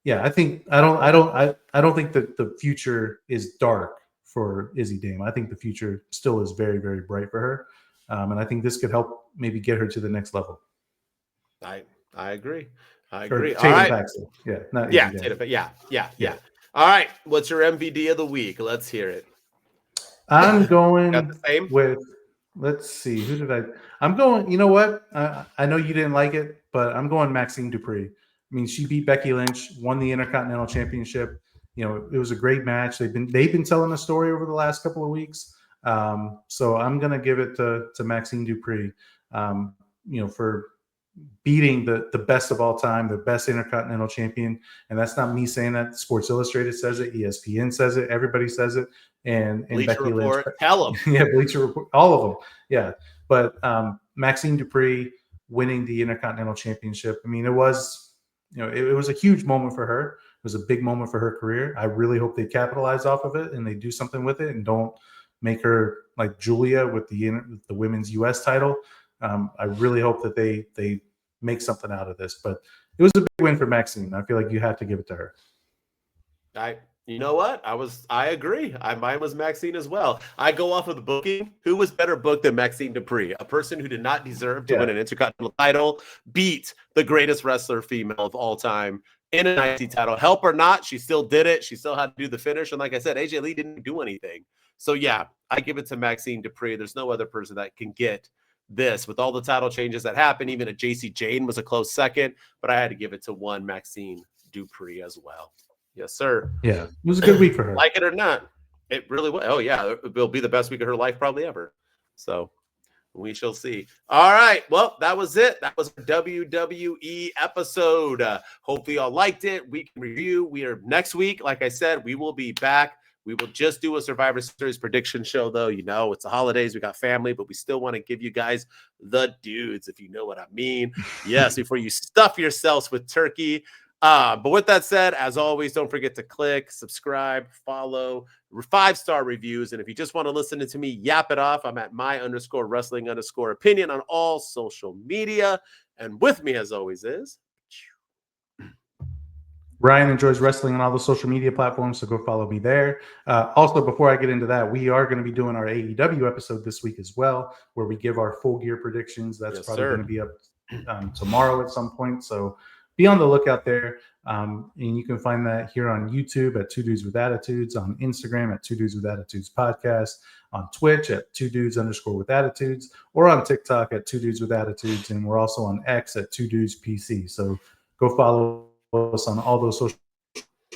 yeah, I don't think that the future is dark for Izzy Dame. I think the future still is very, very bright for her, and I think this could help maybe get her to the next level. I agree. I agree. All right. Paxton. Yeah. Not Tatum, yeah. All right. What's your MVD of the week? Let's hear it. I'm going Got the same? with, let's see, who did I'm going, you know what? I know you didn't like it, but I'm going Maxine Dupree. I mean, she beat Becky Lynch, won the Intercontinental Championship. You know, it was a great match. They've been telling a story over the last couple of weeks. So I'm gonna give it to Maxine Dupree. You know, for beating the best of all time, the best Intercontinental Champion. And that's not me saying that. Sports Illustrated says it. ESPN says it. Everybody says it. And Bleacher Becky Report, Lynch. tell them. Yeah, Bleacher Report. All of them. Yeah. But Maxine Dupree winning the Intercontinental Championship. I mean, it was, you know, it was a huge moment for her. It was a big moment for her career. I really hope they capitalize off of it and they do something with it and don't make her like Julia with the women's U.S. title. I really hope that they make something out of this, but it was a big win for Maxine. I feel like you have to give it to her. You know what? I agree. Mine was Maxine as well. I go off of the booking. Who was better booked than Maxine Dupree? A person who did not deserve to win an Intercontinental title, beat the greatest wrestler female of all time in an IC title. Help or not, she still did it. She still had to do the finish. And like I said, AJ Lee didn't do anything. So yeah, I give it to Maxine Dupree. There's no other person that can get this with all the title changes that happened. Even a JC Jane was a close second, but I had to give it to one Maxine Dupree as well. Yes, sir. Yeah, it was a good week for her. Like it or not, it really was. Oh yeah, it'll be the best week of her life probably ever. So we shall see. All right, well, that was it. That was a WWE episode. Hopefully y'all liked it. We can review. We are next week. Like I said, we will be back. We will just do a Survivor Series prediction show, though. You know, it's the holidays. We got family, but we still want to give you guys the dudes, if you know what I mean. Yes, before you stuff yourselves with turkey. But with that said, as always, don't forget to click, subscribe, follow, 5-star reviews. And if you just want to listen to me yap it off, I'm at my_wrestling_opinion on all social media. And with me, as always, is Ryan enjoys wrestling on all the social media platforms, so go follow me there. Also, before I get into that, we are going to be doing our AEW episode this week as well, where we give our full gear predictions. That's probably going to be up tomorrow at some point. So be on the lookout there. And you can find that here on YouTube at 2 Dudes with Attitudes, on Instagram at 2 Dudes with Attitudes Podcast, on Twitch at 2 Dudes_with Attitudes, or on TikTok at 2 Dudes with Attitudes. And we're also on X at 2 Dudes PC. So go follow us on all those social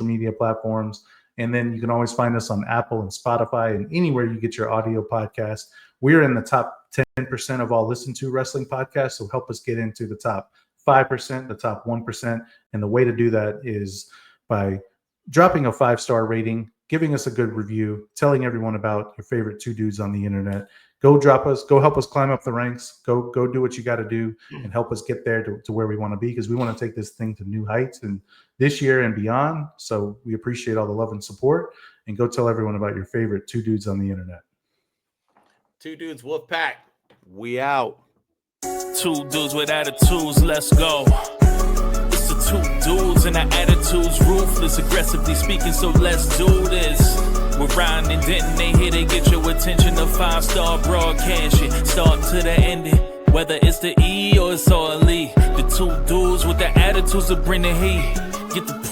media platforms. And then you can always find us on Apple and Spotify and anywhere you get your audio podcast. We're in the top 10% of all listened to wrestling podcasts. So help us get into the top 5%, the top 1%. And the way to do that is by dropping a 5-star rating, giving us a good review, telling everyone about your favorite 2 dudes on the internet. Go help us climb up the ranks. Go do what you got to do and help us get there to where we want to be, because we want to take this thing to new heights and this year and beyond. So we appreciate all the love and support, and go tell everyone about your favorite 2 dudes on the internet. 2 Dudes Wolfpack. We out. 2 dudes with attitudes, let's go. It's the 2 dudes and our attitudes ruthless, aggressively speaking, so let's do this. We're Ryan and Denton, they here to get your attention. A 5-star broadcast shit, start to the ending. Whether it's the E or it's all E, the 2 dudes with the attitudes that bring the heat. Get the point.